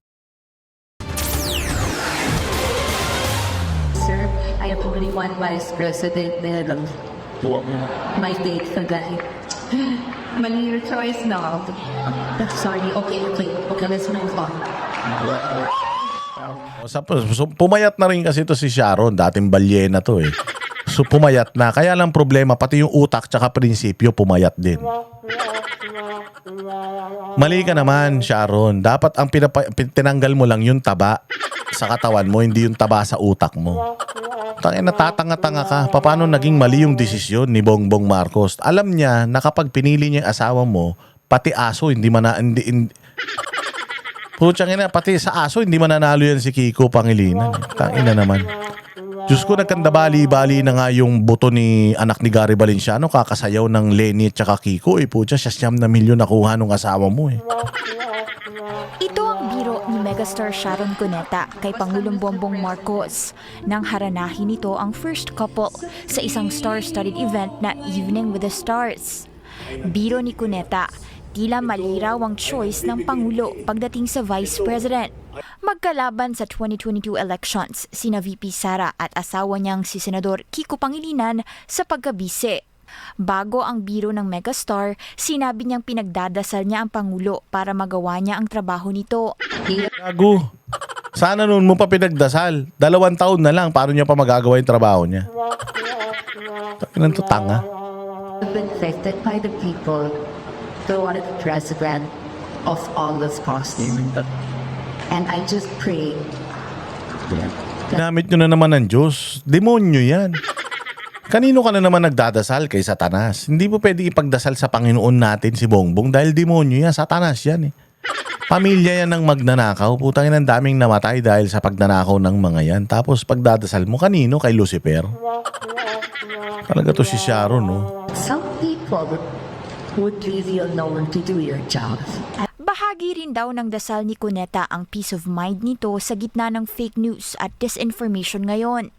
Sir, I have only one vice president na lang. My date ka guy. Mali your choice now. Sorry, okay, let's move on. So, pumayat na rin kasi ito si Sharon. Dating balyena to . So pumayat na. Kaya lang problema, pati yung utak tsaka prinsipyo pumayat din. Mali ka naman, Sharon. Dapat ang tinanggal mo lang yung taba sa katawan mo, hindi yung taba sa utak mo. Natatanga-tanga ka. Paano naging mali yung desisyon ni Bongbong Marcos? Alam niya na kapag pinili niya yung asawa mo, pati aso, pati sa aso, hindi mananalo yan si Kiko Pangilinan. Tangina naman. Diyos ko, nagkandabali-bali na nga yung buto ni anak ni Gary Valenciano, kakasayaw ng Lenny at saka Kiko. Putya, 6 na milyon nakuha nung asawa mo Ito ang biro ni megastar Sharon Cuneta kay Pangulong Bongbong Marcos nang haranahin nito ang first couple sa isang star-studded event na Evening with the Stars. Biro ni Cuneta, tila maliraw ang choice ng Pangulo pagdating sa Vice President. Magkalaban sa 2022 elections sina VP Sara at asawa niyang si Senador Kiko Pangilinan sa pagkabise. Bago ang biro ng megastar, sinabi niyang pinagdadasal niya ang Pangulo para magawa niya ang trabaho nito. Gago. Sana noon mo pa pinagdasal. 2 taon na lang, paano niya pa magagawa yung trabaho niya? Tapinan to tanga. I've been affected by the people who wanted the president of all this costing. And I just pray that Ginamit nyo na naman ng Diyos. Demonyo yan. Kanino ka na naman nagdadasal kay Satanas? Hindi mo pwede ipagdasal sa Panginoon natin si Bongbong dahil demonyo yan. Satanas yan Pamilya yan ng magnanakaw. Putangin, ang daming namatay dahil sa pagnanakaw ng mga yan. Tapos pagdadasal mo, kanino? Kay Lucifer. Talaga to si Sharon, no? some people would really know to do your job. Bahagi rin daw ng dasal ni Cuneta ang peace of mind nito sa gitna ng fake news at disinformation ngayon.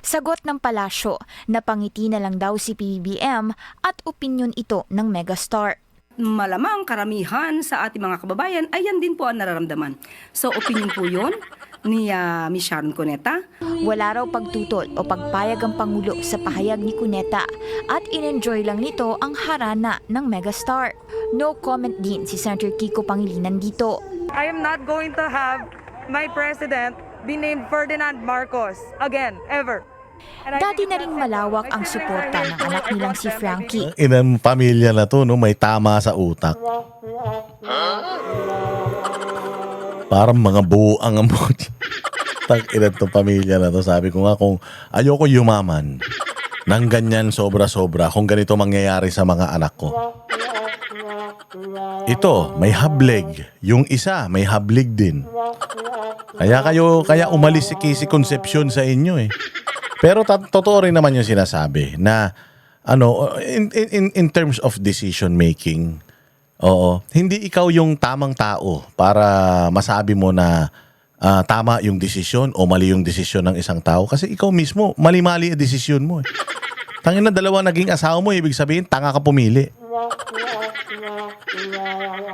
Sagot ng palasyo, napangiti na lang daw si PBBM at opinyon ito ng megastar. Malamang karamihan sa ating mga kababayan ay yan din po ang nararamdaman. So opinion po yun ni Miss Sharon Cuneta. Wala raw pagtutol o pagpayag ang Pangulo sa pahayag ni Cuneta at in-enjoy lang nito ang harana ng megastar. No comment din si Senator Kiko Pangilinan dito. I am not going to have my president be named Ferdinand Marcos again, ever. And I Dati think na ring malawak ang suporta ng anak nilang si Frankie. Inang pamilya na to, no? May tama sa utak. Parang mga buang ang Tag-ina to pamilya na to. Sabi ko nga, kung ayoko yumaman ng ganyan sobra-sobra, kung ganito mangyayari sa mga anak ko. Ito, may hablig. Yung isa, may hablig din. Kaya umalis si Casey Concepcion sa inyo Pero totoo rin naman yung sinasabi na in terms of decision making, hindi ikaw yung tamang tao para masabi mo na tama yung desisyon o mali yung desisyon ng isang tao kasi ikaw mismo mali-mali ang desisyon mo. Tangina, 2 naging asawa mo, ibig sabihin tanga ka pumili.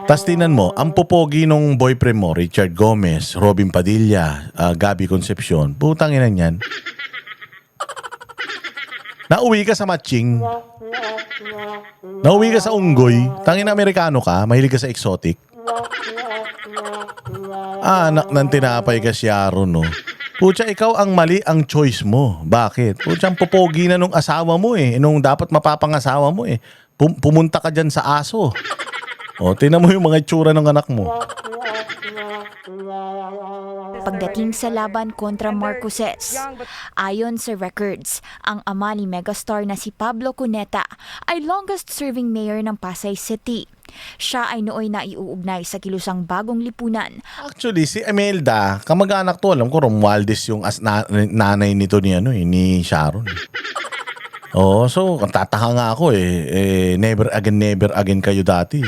Tas tinan mo, ang popogi nung boyfriend mo, Richard Gomez, Robin Padilla, Gabby Concepcion, putang ina niyan. Nauwi ka sa matching. Nauwi ka sa unggoy. Tangina, Amerikano ka, mahilig ka sa exotic. Anak ng tinapay ka, Sharon, no? Putya, ikaw ang mali ang choice mo. Bakit? Putya, ang popogi na nung asawa mo nung dapat mapapangasawa mo pumunta ka dyan sa aso. Tingnan mo yung mga itsura ng anak mo. Pagdating sa laban kontra Marcoses, ayon sa records, ang ama ni megastar na si Pablo Cuneta ay longest-serving mayor ng Pasay City. Siya ay nooy naiuugnay sa kilusang bagong lipunan. Actually, si Imelda, kamag-anak to, alam ko, Romualdez yung nanay nito ni Sharon. So, tataka nga ako never again kayo dati.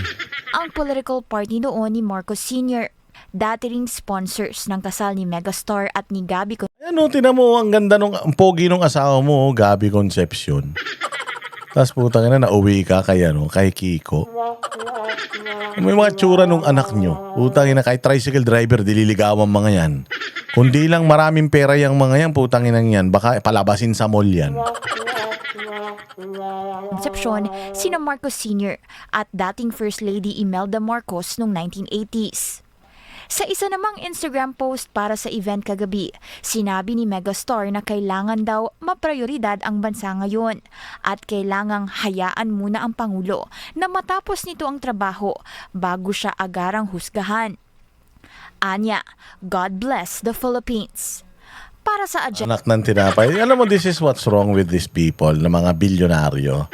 Ang political party noon ni Marcos Sr. Dati ring sponsors ng kasal ni megastar at ni Gabby Tinan mo, ang ganda ang pogi nung asawa mo, Gabby Concepcion. Tapos putang ina, nauwi ka kay Kiko. May mga tsura nung anak nyo. Putang ina, kahit tricycle driver, dililigawan mga yan. Kundi lang maraming pera yung mga yan, putang ina yan, baka palabasin sa mall yan. Concepcion, sina Marcos Sr. at dating First Lady Imelda Marcos noong 1980s. Sa isa namang Instagram post para sa event kagabi, sinabi ni megastar na kailangan daw maprioridad ang bansa ngayon at kailangang hayaan muna ang Pangulo na matapos nito ang trabaho bago siya agarang husgahan. Anya, God bless the Philippines. Para sa agenda. Anak ng tinapay. Alam mo, this is what's wrong with these people na mga bilyonaryo.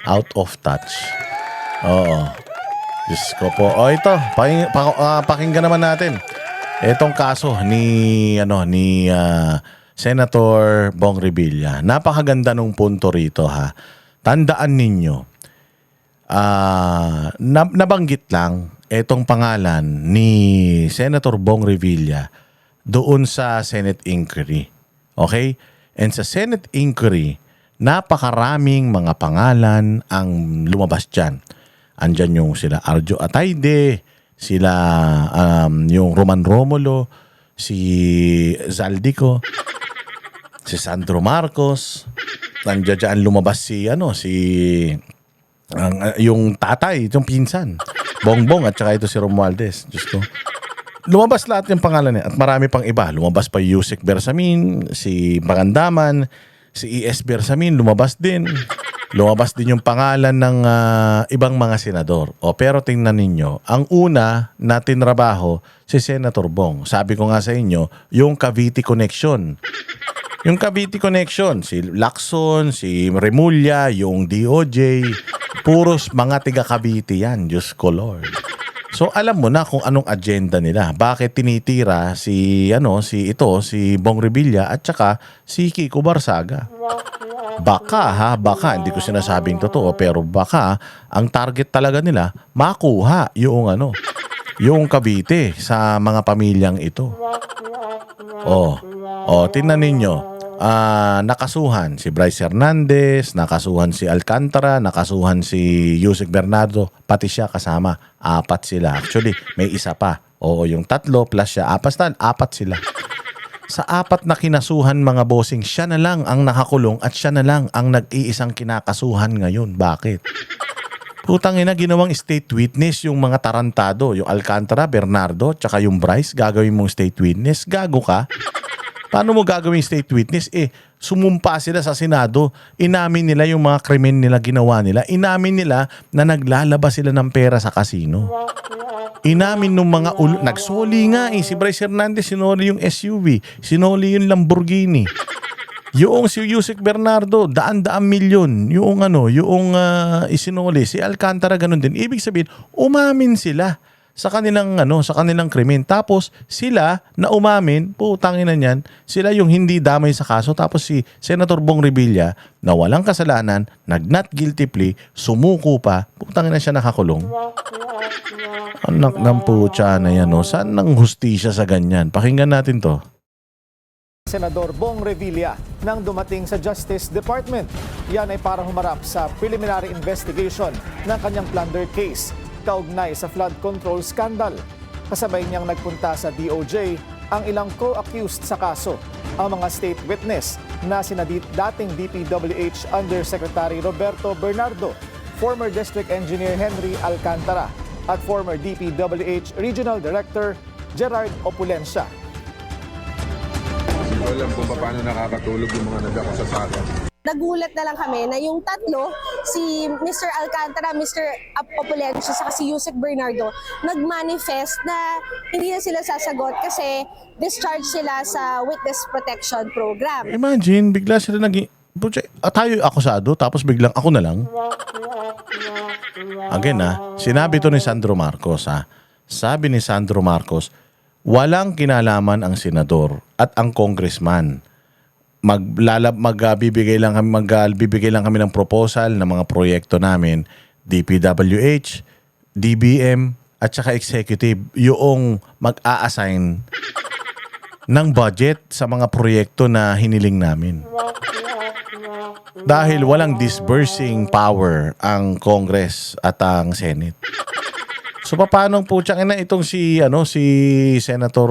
Out of touch. Oo. Diyos ko po. Ito. Pakinggan naman natin. Itong kaso ni Senator Bong Revilla, napakaganda nung punto rito ha. Tandaan ninyo, nabanggit lang itong pangalan ni Senator Bong Revilla doon sa Senate inquiry. Okay? And sa Senate inquiry, napakaraming mga pangalan ang lumabas dyan. Andyan yung sila Arjo Atayde, sila yung Roman Romulo, si Zaldico, si Sandro Marcos, nandiyan dyan lumabas si yung tatay, yung pinsan, Bongbong at saka ito si Romualdez. Diyos ko. Lumabas lahat yung pangalan niya at marami pang iba. Lumabas pa Yusek Bersamin, si Pangandaman, si E.S. Bersamin, lumabas din. Lumabas din yung pangalan ng ibang mga senador. Pero tingnan ninyo, ang una na tinrabaho si Senator Bong. Sabi ko nga sa inyo, yung Cavite Connection. Yung Cavite Connection, si Lacson, si Remulla, yung DOJ, puros mga tiga Cavite yan. Diyos ko Lord. So alam mo na kung anong agenda nila. Bakit tinitira si Bong Revilla at saka si Kiko Barsaga. Baka hindi ko sinasabing totoo, pero baka ang target talaga nila makuha yung Cavite sa mga pamilyang ito. Tingnan ninyo. Nakasuhan si Bryce Hernandez, nakasuhan si Alcantara, nakasuhan si Yusek Bernardo, pati siya kasama. 4 sila. Actually, may isa pa. Yung 3 plus siya. 4 sila. Sa 4 na kinasuhan mga bossing, siya na lang ang nakakulong at siya na lang ang nag-iisang kinakasuhan ngayon. Bakit? Putang ina, ginawang state witness yung mga tarantado. Yung Alcantara, Bernardo, tsaka yung Bryce, gagawin mong state witness. Gago ka? Paano mo gagawin state witness? Sumumpa sila sa Senado. Inamin nila yung mga krimen nila ginawa nila. Inamin nila na naglalabas sila ng pera sa kasino. Inamin nung mga nagsoli nga si Bryce Hernandez, sinoli yung SUV. Sinoli yung Lamborghini. Yung si Yusek Bernardo, daan-daan milyon. Yung isinoli. Si Alcantara ganun din. Ibig sabihin, umamin sila sa kanilang krimen. Tapos sila na umamin, putangin na niyan, sila yung hindi damay sa kaso. Tapos si Senator Bong Revilla na walang kasalanan, nag-not guilty plea, sumuko pa, putangin na siya nakakulong. Anak ng putya na yan, saan nang hustisya sa ganyan? Pakinggan natin to. Senador Bong Revilla nang dumating sa Justice Department. Yan ay para humarap sa preliminary investigation ng kanyang plunder case kaugnay sa flood control scandal. Kasabay niyang nagpunta sa DOJ ang ilang co-accused sa kaso, ang mga state witness na sina dating DPWH Undersecretary Roberto Bernardo, former District Engineer Henry Alcantara at former DPWH Regional Director Gerard Opulencia. Hindi ko alam kung paano nakakatulog yung mga nag-akusa sa akin. Nagulat na lang kami na yung tatlo, si Mr. Alcantara, Mr. Opulencia, saka si Yusek Bernardo, nag-manifest na hindi na sila sasagot kasi discharge sila sa Witness Protection Program. Imagine, bigla sila naging... tayo akusado, tapos biglang ako na lang. Again sinabi to ni Sandro Marcos Sabi ni Sandro Marcos, walang kinalaman ang senador at ang congressman. Magbibigay lang kami ng proposal ng mga proyekto namin, DPWH, DBM at saka executive, yung mag-a-assign ng budget sa mga proyekto na hiniling namin. Dahil walang disbursing power ang Congress at ang Senate. So paano po itong si Senator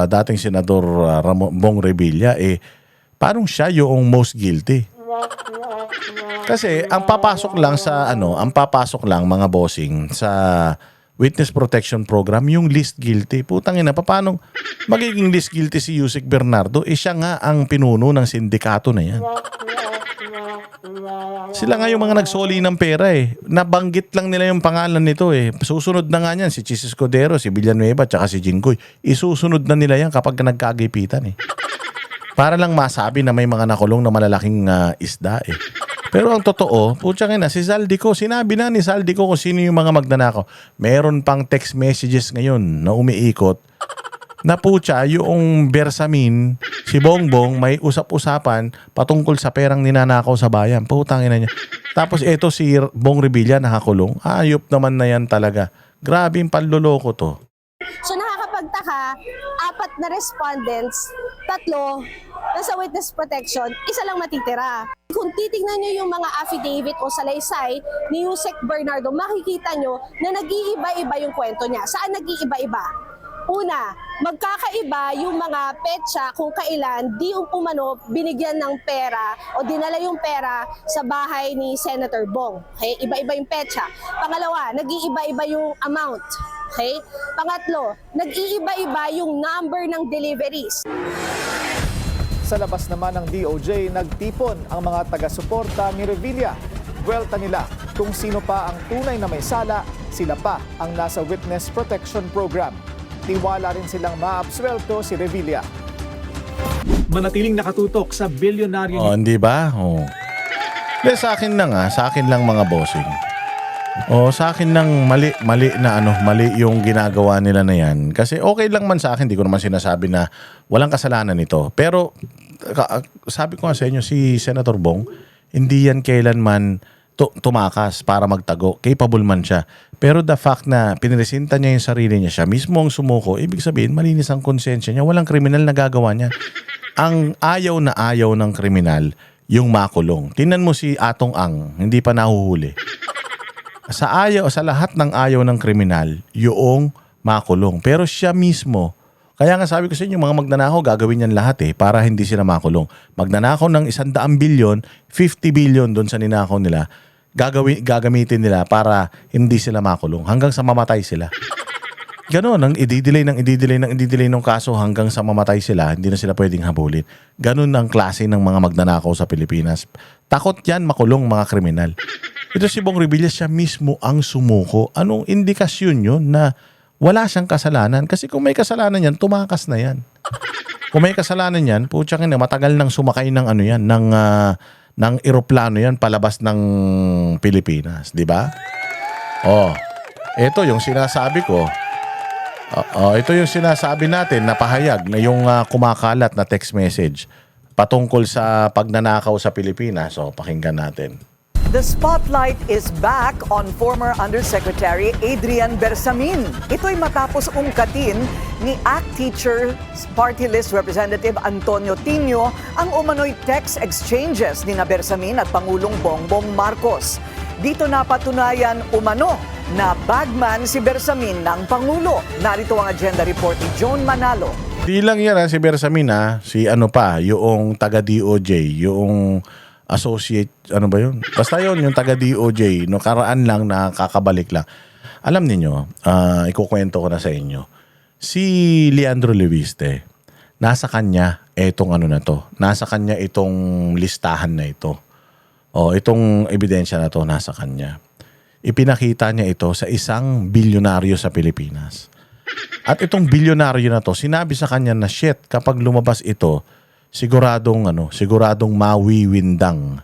dating Senador Bong Revilla paano siya yung most guilty? Kasi ang papasok lang mga bossing sa Witness Protection Program yung least guilty. Putang ina, paano magiging least guilty si Yusek Bernardo? Siya nga ang pinuno ng sindikato na yan. Sila nga yung mga nagsoli ng pera Nabanggit lang nila yung pangalan nito Susunod na nga niyan si Chis Escudero, si Villanueva, tsaka si Jinggoy. Isusunod na nila yan kapag nagkagipitan Para lang masabi na may mga nakulong na malalaking isda Pero ang totoo, si Zaldico, sinabi na ni Zaldico kung sino yung mga magnanakaw. Meron pang text messages ngayon na umiikot na putya yung Bersamin, si Bongbong may usap-usapan patungkol sa perang ninanakaw sa bayan. Putang ina niya. Tapos ito si Bong Revilla nakakulong. Ayop naman na yan talaga. Grabe yung panloloko to. So nakakapagtaka, 4 na respondents, 3 nasa witness protection, 1 lang matitira. Kung titignan nyo yung mga affidavit o salaysay ni Yusek Bernardo, makikita nyo na nag-iiba-iba yung kwento niya. Saan nag-iiba-iba? Una, magkakaiba yung mga petsa kung kailan di umano binigyan ng pera o dinala yung pera sa bahay ni Senator Bong. Okay? Iba-iba yung petsa. Pangalawa, nag-iiba-iba yung amount. Okay? Pangatlo, nag-iiba-iba yung number ng deliveries. Sa labas naman ng DOJ, nagtipon ang mga taga-suporta ni Revilla. Buwelta nila kung sino pa ang tunay na may sala, sila pa ang nasa Witness Protection Program. Tiwala rin silang maabswelto si Revilla. Manatiling nakatutok sa bilyonaryo Oh, hindi ba? Oh. De, sa akin lang sa akin lang mga bossing. Oh, sa akin lang mali yung ginagawa nila na yan. Kasi okay lang man sa akin, di ko naman sinasabi na walang kasalanan ito. Pero sabi ko nga sa inyo, si Senator Bong, hindi yan kailanman tumakas para magtago. Capable man siya. Pero the fact na piniresinta niya yung sarili niya, siya mismo ang sumuko, ibig sabihin, malinis ang konsensya niya. Walang kriminal na gagawa niya. Ang ayaw na ayaw ng kriminal, yung makulong. Tingnan mo si Atong Ang, hindi pa nahuhuli. Sa lahat ng ayaw ng kriminal, yung makulong. Pero siya mismo, kaya nga sabi ko sa inyo, mga magnanakaw, gagawin yan lahat para hindi sila makulong. Magnanakaw ng 100 bilyon, 50 billion doon sa ninakaw nila, gagamitin nila para hindi sila makulong hanggang sa mamatay sila. Ganon, ang i-delay ng kaso hanggang sa mamatay sila, hindi na sila pwedeng habulin. Ganon ang klase ng mga magnanakaw sa Pilipinas. Takot yan makulong mga kriminal. Ito si Bong Revilla, siya mismo ang sumuko. Anong indikasyon yun na wala siyang kasalanan? Kasi kung may kasalanan yan, tumakas na yan. Kung may kasalanan yan, putsyakin na matagal nang sumakay ng ng eroplano yan palabas ng Pilipinas, di ba? Oh, ito yung sinasabi ko. Ito yung sinasabi natin na pahayag na yung kumakalat na text message patungkol sa pagnanakaw sa Pilipinas. So, pakinggan natin. The spotlight is back on former Undersecretary Adrian Bersamin. Ito'y matapos ungkatin ni ACT Teachers Party List Representative Antonio Tino ang umano'y text exchanges ni Bersamin at Pangulong Bongbong Marcos. Dito napatunayan umano na bagman si Bersamin ng Pangulo. Narito ang agenda report ni Joan Manalo. Di lang yan si Bersamin si yung taga-DOJ, yung associate, ano ba yun? Basta yun, yung taga-DOJ, no, karaan lang na kakabalik lang. Alam niyo, ikukwento ko na sa inyo. Si Leandro Leviste, nasa kanya itong nasa kanya itong listahan na ito. Itong ebidensya na to nasa kanya. Ipinakita niya ito sa isang bilyonaryo sa Pilipinas. At itong bilyonaryo na to, sinabi sa kanya na shit, kapag lumabas ito, siguradong mawiwindang.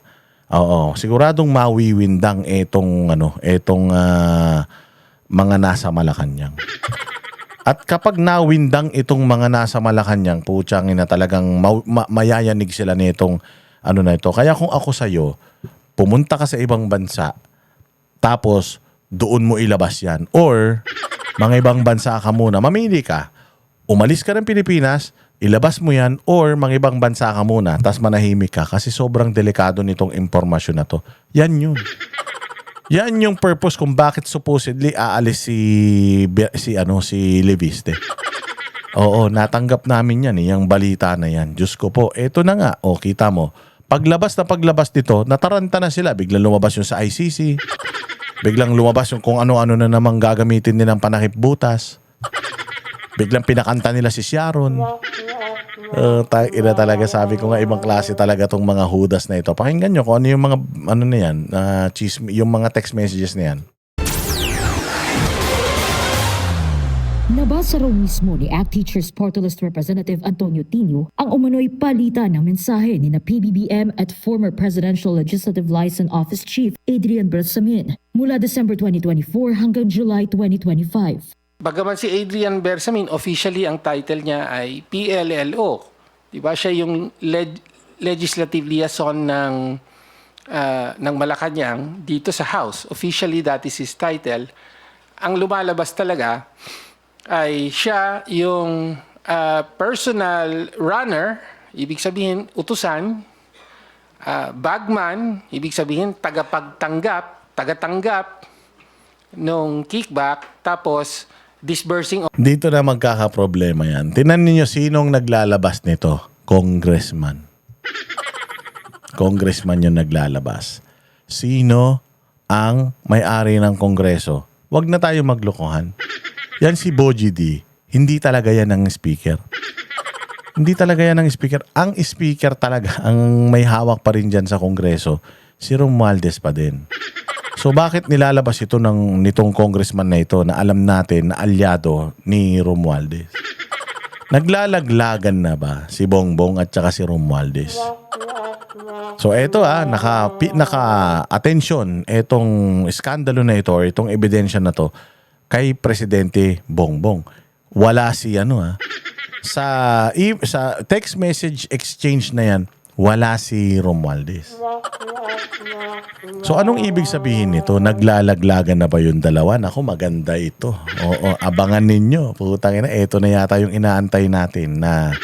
Siguradong mawiwindang itong mga nasa Malacanang. At kapag nawindang itong mga nasa Malacanang, putyangin na talagang mayayanig sila nitong na ito. Kaya kung ako sa'yo, pumunta ka sa ibang bansa, tapos doon mo ilabas yan. Or mga ibang bansa ka muna, mamili ka. Umalis ka ng Pilipinas, ilabas mo yan, or mga ibang bansa ka muna, tas manahimik ka kasi sobrang delikado nitong impormasyon na to. Yan yun. Yan yung purpose kung bakit supposedly aalis si Leviste. Oo, natanggap namin yan, yung balita na yan. Diyos ko po, eto na nga, kita mo. Paglabas dito, nataranta na sila. Biglang lumabas yung sa ICC. Biglang lumabas yung kung ano-ano na namang gagamitin nilang panakip butas. Biglang pinakanta nila si Sharon. Ina talaga, sabi ko nga, ibang klase talaga tong mga hudas na ito. Pakinggan nyo kung ano yung mga yung mga text messages na yan. Nabasa raw mismo ni ACT Teachers Party List Representative Antonio Tino ang umano'y palitan ng mensahe ni na PBBM at former Presidential Legislative Liaison Office Chief Adrian Bersamin mula December 2024 hanggang July 2025. Bagaman si Adrian Bersamin, officially ang title niya ay PLLO. Diba? Siya yung legislative liaison ng Malacanang dito sa House. Officially, that is his title. Ang lumalabas talaga ay siya yung personal runner, ibig sabihin utusan, bagman, ibig sabihin tagatanggap nung kickback, tapos disbursing. Dito na magkakaproblema yan. Tinan ninyo sinong naglalabas nito. Congressman. Congressman yung naglalabas. Sino ang may-ari ng Kongreso? Huwag na tayo maglokohan. Yan si Boji D. Hindi talaga yan ang speaker. Hindi talaga yan ang speaker. Ang speaker talaga, ang may hawak pa rin dyan sa Kongreso, si Romualdez pa din. So bakit nilalabas ito nitong congressman na ito na alam natin na alyado ni Romualdez? Naglalaglagan na ba si Bongbong at saka si Romualdez? So eto naka-attention itong skandalo na ito or itong ebidensya na to kay Presidente Bongbong. Wala si sa text message exchange na yan, wala si Romualdez. So anong ibig sabihin nito? Naglalaglagan na ba yung dalawa? Naku, maganda ito. Oo, abangan ninyo. Putang ina, ito na yata yung inaantay natin na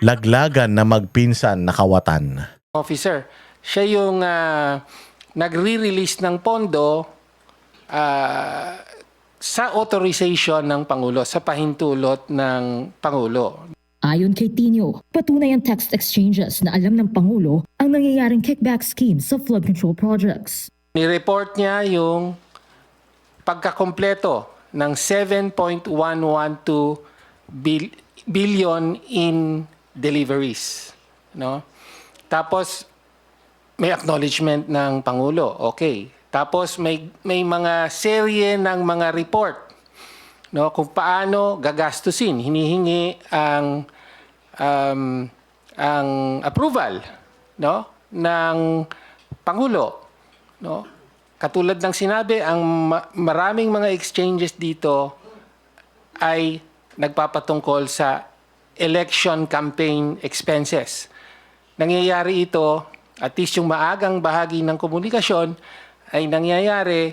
laglagan na magpinsan na kawatan. Officer, siya yung nagre-release ng pondo sa authorization ng Pangulo, sa pahintulot ng Pangulo. Ayon kay Tino, patunay ang text exchanges na alam ng Pangulo ang nangyayaring kickback scheme sa flood control projects. Ni-report niya yung pagkakompleto ng 7.112 billion in deliveries. No? Tapos may acknowledgement ng Pangulo. Okay. Tapos may mga serye ng mga report, no, kung paano gagastusin, hinihingi ang approval, no, ng Pangulo, no. Katulad ng sinabi, ang maraming mga exchanges dito ay nagpapatungkol sa election campaign expenses. Nangyayari ito, at least yung maagang bahagi ng komunikasyon ay nangyayari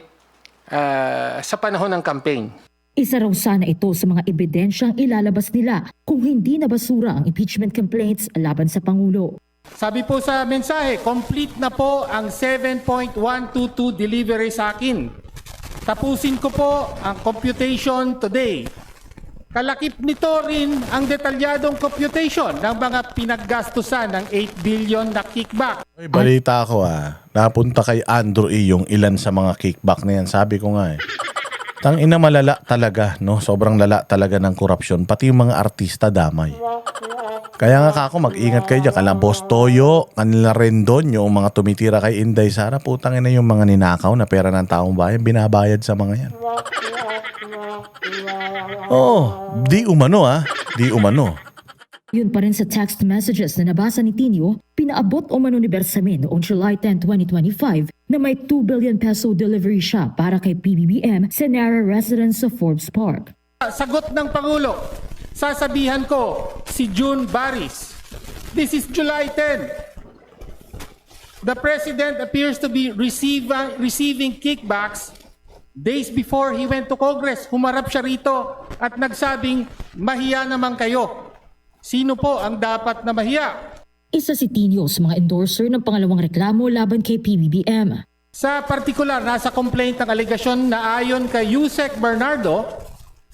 sa panahon ng campaign. Isa raw sana ito sa mga ebidensyang ilalabas nila kung hindi nabasura ang impeachment complaints laban sa Pangulo. Sabi po sa mensahe, complete na po ang 7.122 delivery sa akin. Tapusin ko po ang computation today. Kalakip nito rin ang detalyadong computation ng mga pinaggastusan ng 8 billion na kickback. Ay, balita ko napunta kay Andrew E. yung ilan sa mga kickback na yan. Sabi ko nga tangina, malala talaga, no? Sobrang lala talaga ng korupsyon. Pati yung mga artista damay. Kaya nga ako, mag-ingat kayo dyan. Kala Boss Toyo, kanila Rendon, yung mga tumitira kay Inday Sara, putang ina yung mga ninakaw na pera ng taong bayan, binabayad sa mga yan. Di umano di umano. Yun pa rin sa text messages na nabasa ni Tino, pinaabot umano ni Bersamin noong July 10, 2025 na may 2 billion peso delivery siya para kay PBBM sa Nara residence sa Forbes Park. Sagot ng Pangulo, sasabihan ko si June Baris. This is July 10. The President appears to be receiving kickbacks days before he went to Congress. Humarap siya rito at nagsabing, mahiya naman kayo. Sino po ang dapat na mahiya? Isa si Tino sa mga endorser ng pangalawang reklamo laban kay PBBM. Sa partikular, nasa complaint ng alegasyon na ayon kay Yusek Bernardo,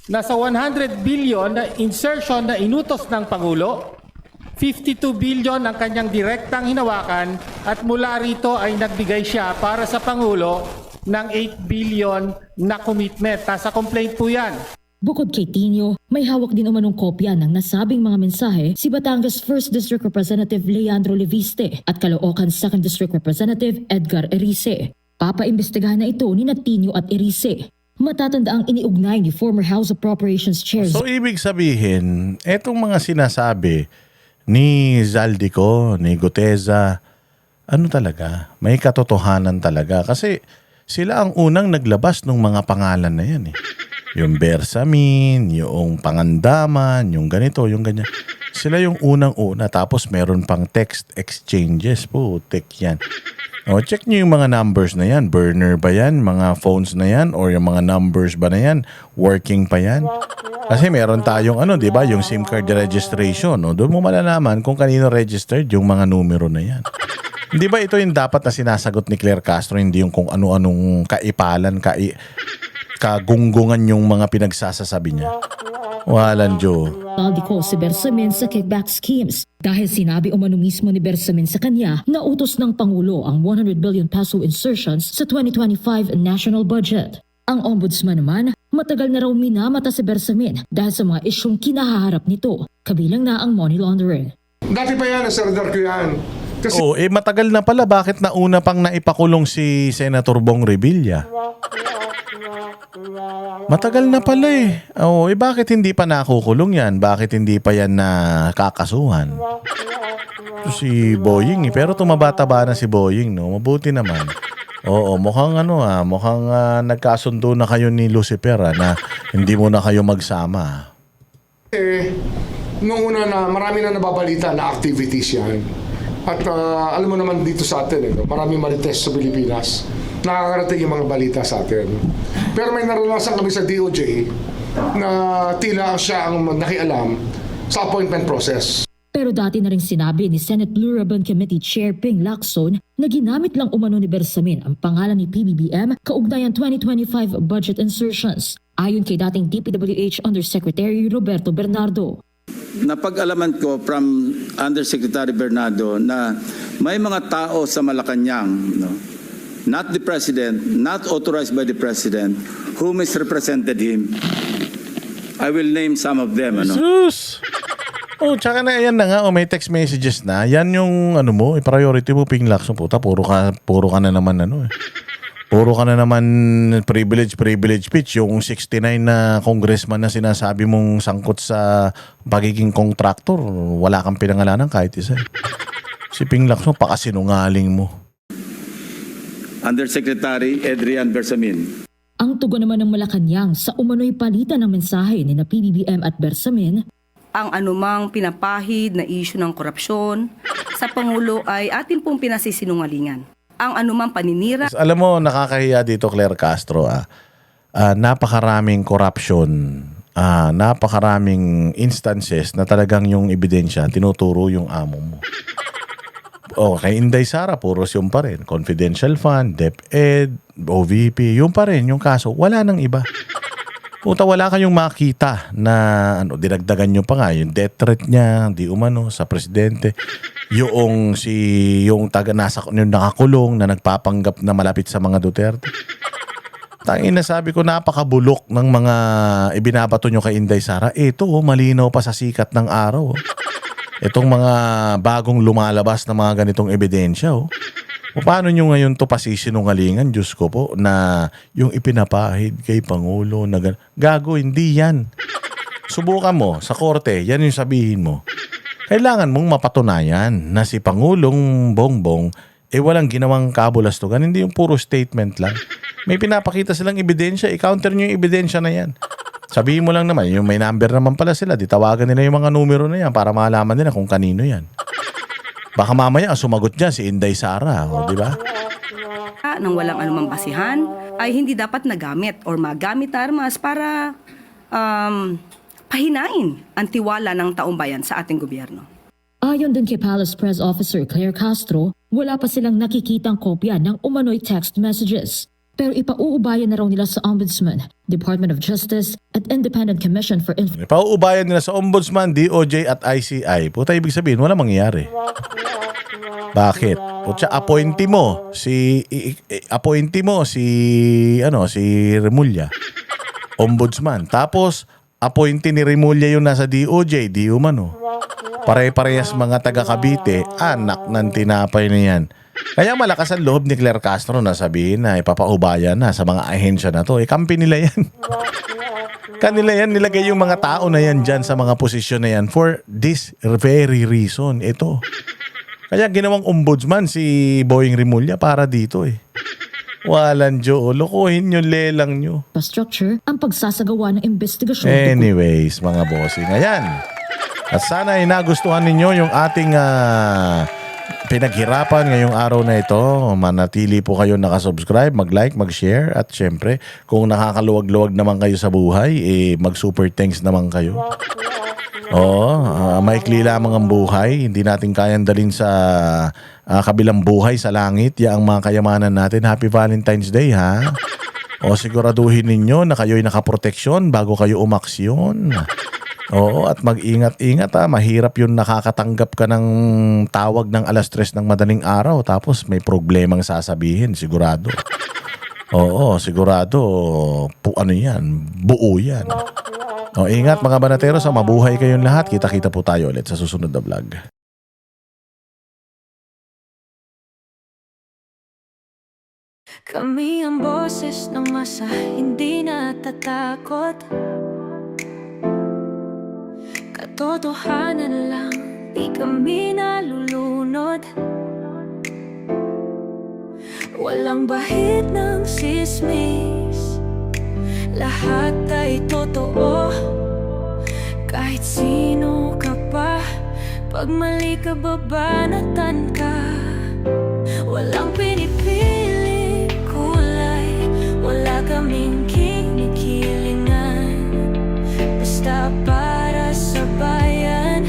nasa 100 billion na insertion na inutos ng Pangulo, 52 billion ang kanyang direktang hinawakan at mula rito ay nagbigay siya para sa Pangulo ng 8 billion na commitment. Nasa complaint po yan. Bukod kay Tino, may hawak din umanong kopya ng nasabing mga mensahe si Batangas 1st District Representative Leandro Leviste at Caloocan 2nd District Representative Edgar Erice. Papaimbestigahan na ito ni Tino at Erice. Matatanda ang iniugnay ni former House Appropriations Chair. So ibig sabihin, etong mga sinasabi ni Zaldico, ni Guteza, talaga, may katotohanan talaga. Kasi sila ang unang naglabas ng mga pangalan na yan Yung Bersamin, yung Pangandaman, yung ganito, yung ganyan. Sila yung unang-una, tapos meron pang text exchanges po. Yan. O, check nyo yung mga numbers na yan. Burner ba yan? Mga phones na yan? Or yung mga numbers ba na yan? Working pa yan? Kasi meron tayong di ba? Yung SIM card registration. O, doon mo malalaman kung kanino registered yung mga numero na yan. Hindi ba ito yung dapat na sinasagot ni Claire Castro? Hindi yung kung ano-anong kaipalan, kagunggungan yung mga pinagsasasabi niya. Walang Diyo. Ko si Bersamin sa kickback schemes dahil sinabi umano mismo ni Bersamin sa kanya na utos ng Pangulo ang 100 billion peso insertions sa 2025 national budget. Ang ombudsman naman, matagal na raw minamata si Bersamin dahil sa mga isyong kinahaharap nito, kabilang na ang money laundering. Dati pa yan, nasaradar ko yan. Matagal na pala. Bakit nauna pang naipakulong si Senator Bong Revilla? Matagal na pala bakit hindi pa nakukulong yan? Bakit hindi pa yan nakakasuhan? Si Boying pero tumabata-ba na si Boying, no? Mabuti naman. Oo, mukhang nagkasundo na kayo ni Lucifer na hindi mo na kayo magsama. Noong una na marami na nababalita na activities yan. At alam mo naman dito sa atin, maraming marites sa Pilipinas. Nakakarating yung mga balita sa atin. Pero may naranasan kami sa DOJ na tila siya ang nakialam sa appointment process. Pero dati na rin sinabi ni Senate Blue Ribbon Committee Chair Ping Lacson na ginamit lang umano ni Bersamin ang pangalan ni PBBM kaugnayan 2025 budget insertions. Ayon kay dating DPWH Undersecretary Roberto Bernardo. Napag-alaman ko from Undersecretary Bernardo na may mga tao sa Malacanang, not the President, not authorized by the President, who misrepresented him. I will name some of them. Jesus! Tsaka na yan na nga, may text messages na. Yan yung priority mo, Ping Lacson. Puta, puro ka na naman Puro ka na naman privilege pitch. Yung 69 na congressman na sinasabi mong sangkot sa pagiging contractor, wala kang pinangalanan kahit isa. Si Ping Lacson, pakasinungaling mo. Undersecretary Adrian Bersamin. Ang tugon naman ng Malacanang sa umano'y palitan ng mensahe ni na PBBM at Bersamin, Ang anumang pinapahid na isyu ng korupsyon sa Pangulo ay atin pong pinasisinungalingan. Ang anumang paninira. Alam mo, nakakahiya dito, Claire Castro. Napakaraming corruption, napakaraming instances na talagang yung ebidensya tinuturo yung amo mo. Kay Inday Sara, puros yung pa rin. Confidential fund, DepEd, OVP, yung pa rin yung kaso. Wala nang iba. Puta, wala kayong makita na dinagdagan nyo pa nga yung death threat niya, di umano sa presidente. Yung nakakulong na nagpapanggap na malapit sa mga Duterte. Tangina, sabi ko, napakabulok ng mga ibinabato nyo kay Inday Sara. Ito, malinaw pa sa sikat ng araw. Itong mga bagong lumalabas na mga ganitong ebidensya. Paano nyo ngayon to pasisinungalingan, Diyos ko po, na yung ipinapahid kay Pangulo na gago, hindi yan. Subukan mo sa korte, yan yung sabihin mo. Kailangan mong mapatunayan na si Pangulong Bongbong walang ginawang kabulastugan, hindi yung puro statement lang. May pinapakita silang ebidensya, i-counter nyo yung ebidensya na yan. Sabihin mo lang naman, yung may number naman pala sila, di tawagan nila yung mga numero na yan para malaman nila kung kanino yan. Baka mamaya sumagot dyan si Inday Sara, di ba? Nang walang anumang basihan ay hindi dapat nagamit or magamit na armas para pahinain ang tiwala ng taong bayan sa ating gobyerno. Ayon din kay Palace Press Officer Claire Castro, wala pa silang nakikitang kopya ng umano'y text messages. Pero ipauubayan na raw nila sa Ombudsman, Department of Justice at Independent Commission for Ipauubayan nila sa Ombudsman, DOJ at ICI. Puta, ibig sabihin, wala mangyayari. Bakit? Puta, appointee mo si Remulla, Ombudsman. Tapos appointee ni Remulla yung nasa DOJ, di umano. Pare-parehas mga taga Cavite, anak ng tinapay na yan. Kaya malakas ang loob ni Claire Castro na sabihin na ipapaubayan na sa mga ahensya na to. Kampi nila yan. Kanila yan, nilagay yung mga tao na yan dyan sa mga posisyon na yan for this very reason. Ito. Kaya ginawang ombudsman si Boying Remulla para dito Walang Diyo. Lokohin nyo, lelang nyo. Infrastructure ang pagsasagawa ng investigasyon. Anyways, mga bossing. Ayan. At sana ay nagustuhan ninyo yung ating pinaghirapan ngayong araw na ito. Manatili po kayo nakasubscribe, mag-like, mag-share. At syempre, kung nakakaluwag-luwag naman kayo sa buhay, mag-super thanks naman kayo. Oo, maikli lamang ang buhay. Hindi natin kayang dalhin sa kabilang buhay sa langit. Yang mga kayamanan natin. Happy Valentine's Day, ha? O siguraduhin ninyo na kayo'y nakaproteksyon bago kayo umaksyon. Oo, at mag-ingat-ingat, ha. Mahirap yung nakakatanggap ka ng tawag ng 3:00 ng madaling araw tapos may problemang sasabihin, sigurado. Oo, sigurado. Ano yan? Buo yan. O, ingat mga banatero, sa mabuhay kayong lahat. Kita-kita po tayo ulit sa susunod na vlog. Kami ang boses ng masa, hindi natatakot. Katotohanan lang, di kami nalulunod. Walang bahid ng sismis, lahat ay totoo. Kahit sino ka pa, pag mali ka babanatan ka. Walang pinipili kulay, wala kaming kinikilingan. Basta para sa bayan,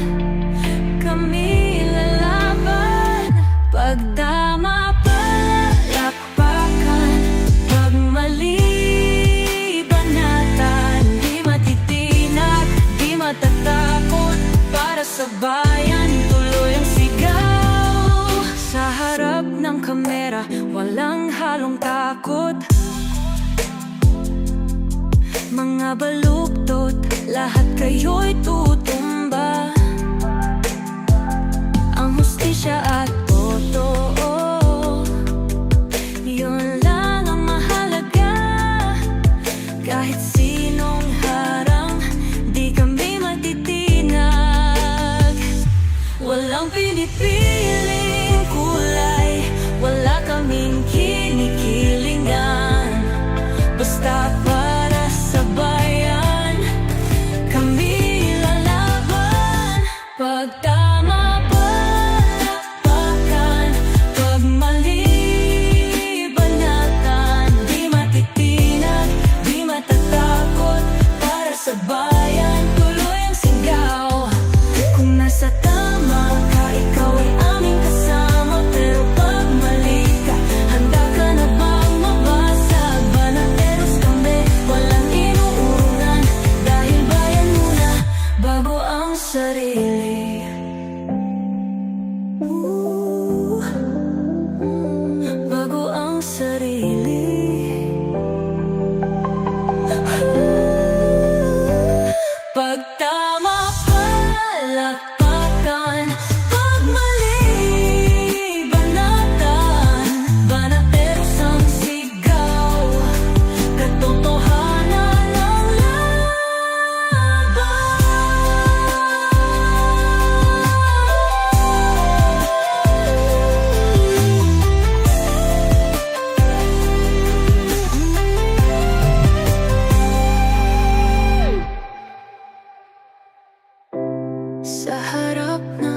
kami lalaban. Pag tama palakpakan, pag mali banatan. Di matitinag, di matatakot, para sa bayan tuloy ang sigaw. Sa harap ng kamera, walang halong takot. Mga baluktot, lahat kayo'y tutumba. Ang hustisya at totoo, yun lang ang mahalaga. Kahit sinong harang, di kami matitinag. Walang pinipiling kulay, wala kaming kinikilingan. Basta para sa bayan, kami lalaban. Pag tama palakpakan, pag mali banatan. Di matitinag, di matatakot, para sa bayan tuloy ang sigaw. Kung nasa tama ka, ikaw ay aming kasama. Pero pag mali ka, handa ka na bang mabasag? Banateros kami, walang inuurungan. Dahil bayan muna, bago ang sarili. Bago ang sarili. Pag tama palakpakan, pag mali banatan. Banateros ang sigaw, katotohanan ang laban. Sa harap ng